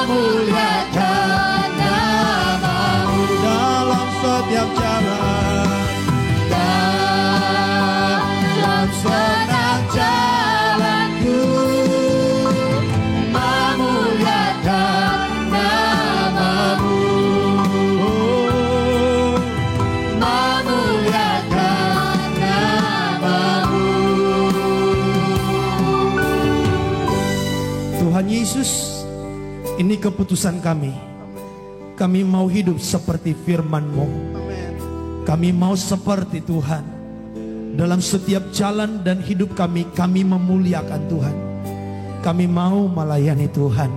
Memuliakan nama-Mu dalam setiap jalan, dalam setiap jalanku, memuliakan nama-Mu, memuliakan nama-Mu. Tuhan Yesus, ini keputusan kami. Kami mau hidup seperti firman-Mu. Kami mau seperti Tuhan. Dalam setiap jalan dan hidup kami, kami memuliakan Tuhan. Kami mau melayani Tuhan.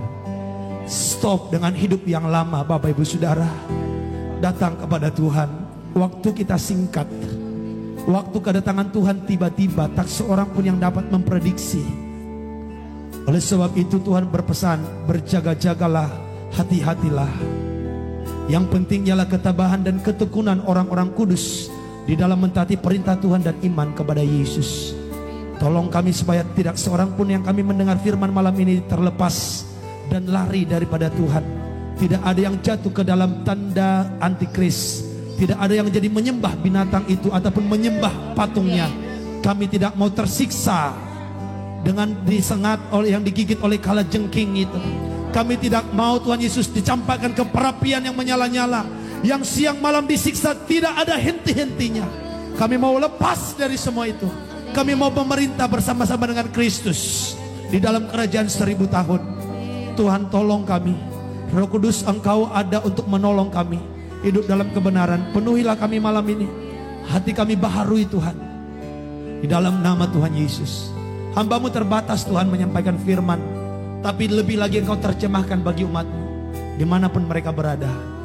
Stop dengan hidup yang lama, Bapak Ibu Saudara. datang kepada Tuhan. Waktu kita singkat. Waktu kedatangan Tuhan tiba-tiba, tak seorang pun yang dapat memprediksi. Oleh sebab itu Tuhan berpesan, berjaga-jagalah, hati-hatilah. Yang penting ialah ketabahan dan ketekunan orang-orang kudus di dalam mentaati perintah Tuhan dan iman kepada Yesus. Tolong kami supaya tidak seorang pun yang kami mendengar firman malam ini terlepas dan lari daripada Tuhan. Tidak ada yang jatuh ke dalam tanda antikris. Tidak ada yang jadi menyembah binatang itu ataupun menyembah patungnya. Kami tidak mau tersiksa dengan disengat oleh yang digigit oleh kalajengking itu. Kami tidak mau Tuhan Yesus dicampakkan ke perapian yang menyala-nyala, yang siang malam disiksa tidak ada henti-hentinya. Kami mau lepas dari semua itu. Kami mau memerintah bersama-sama dengan Kristus di dalam kerajaan 1000 tahun. Tuhan tolong kami. Roh Kudus, Engkau ada untuk menolong kami hidup dalam kebenaran. Penuhilah kami malam ini. Hati kami baharui Tuhan. Di dalam nama Tuhan Yesus. Hamba-Mu terbatas Tuhan menyampaikan firman. Tapi lebih lagi Engkau terjemahkan bagi umat-Mu dimanapun mereka berada.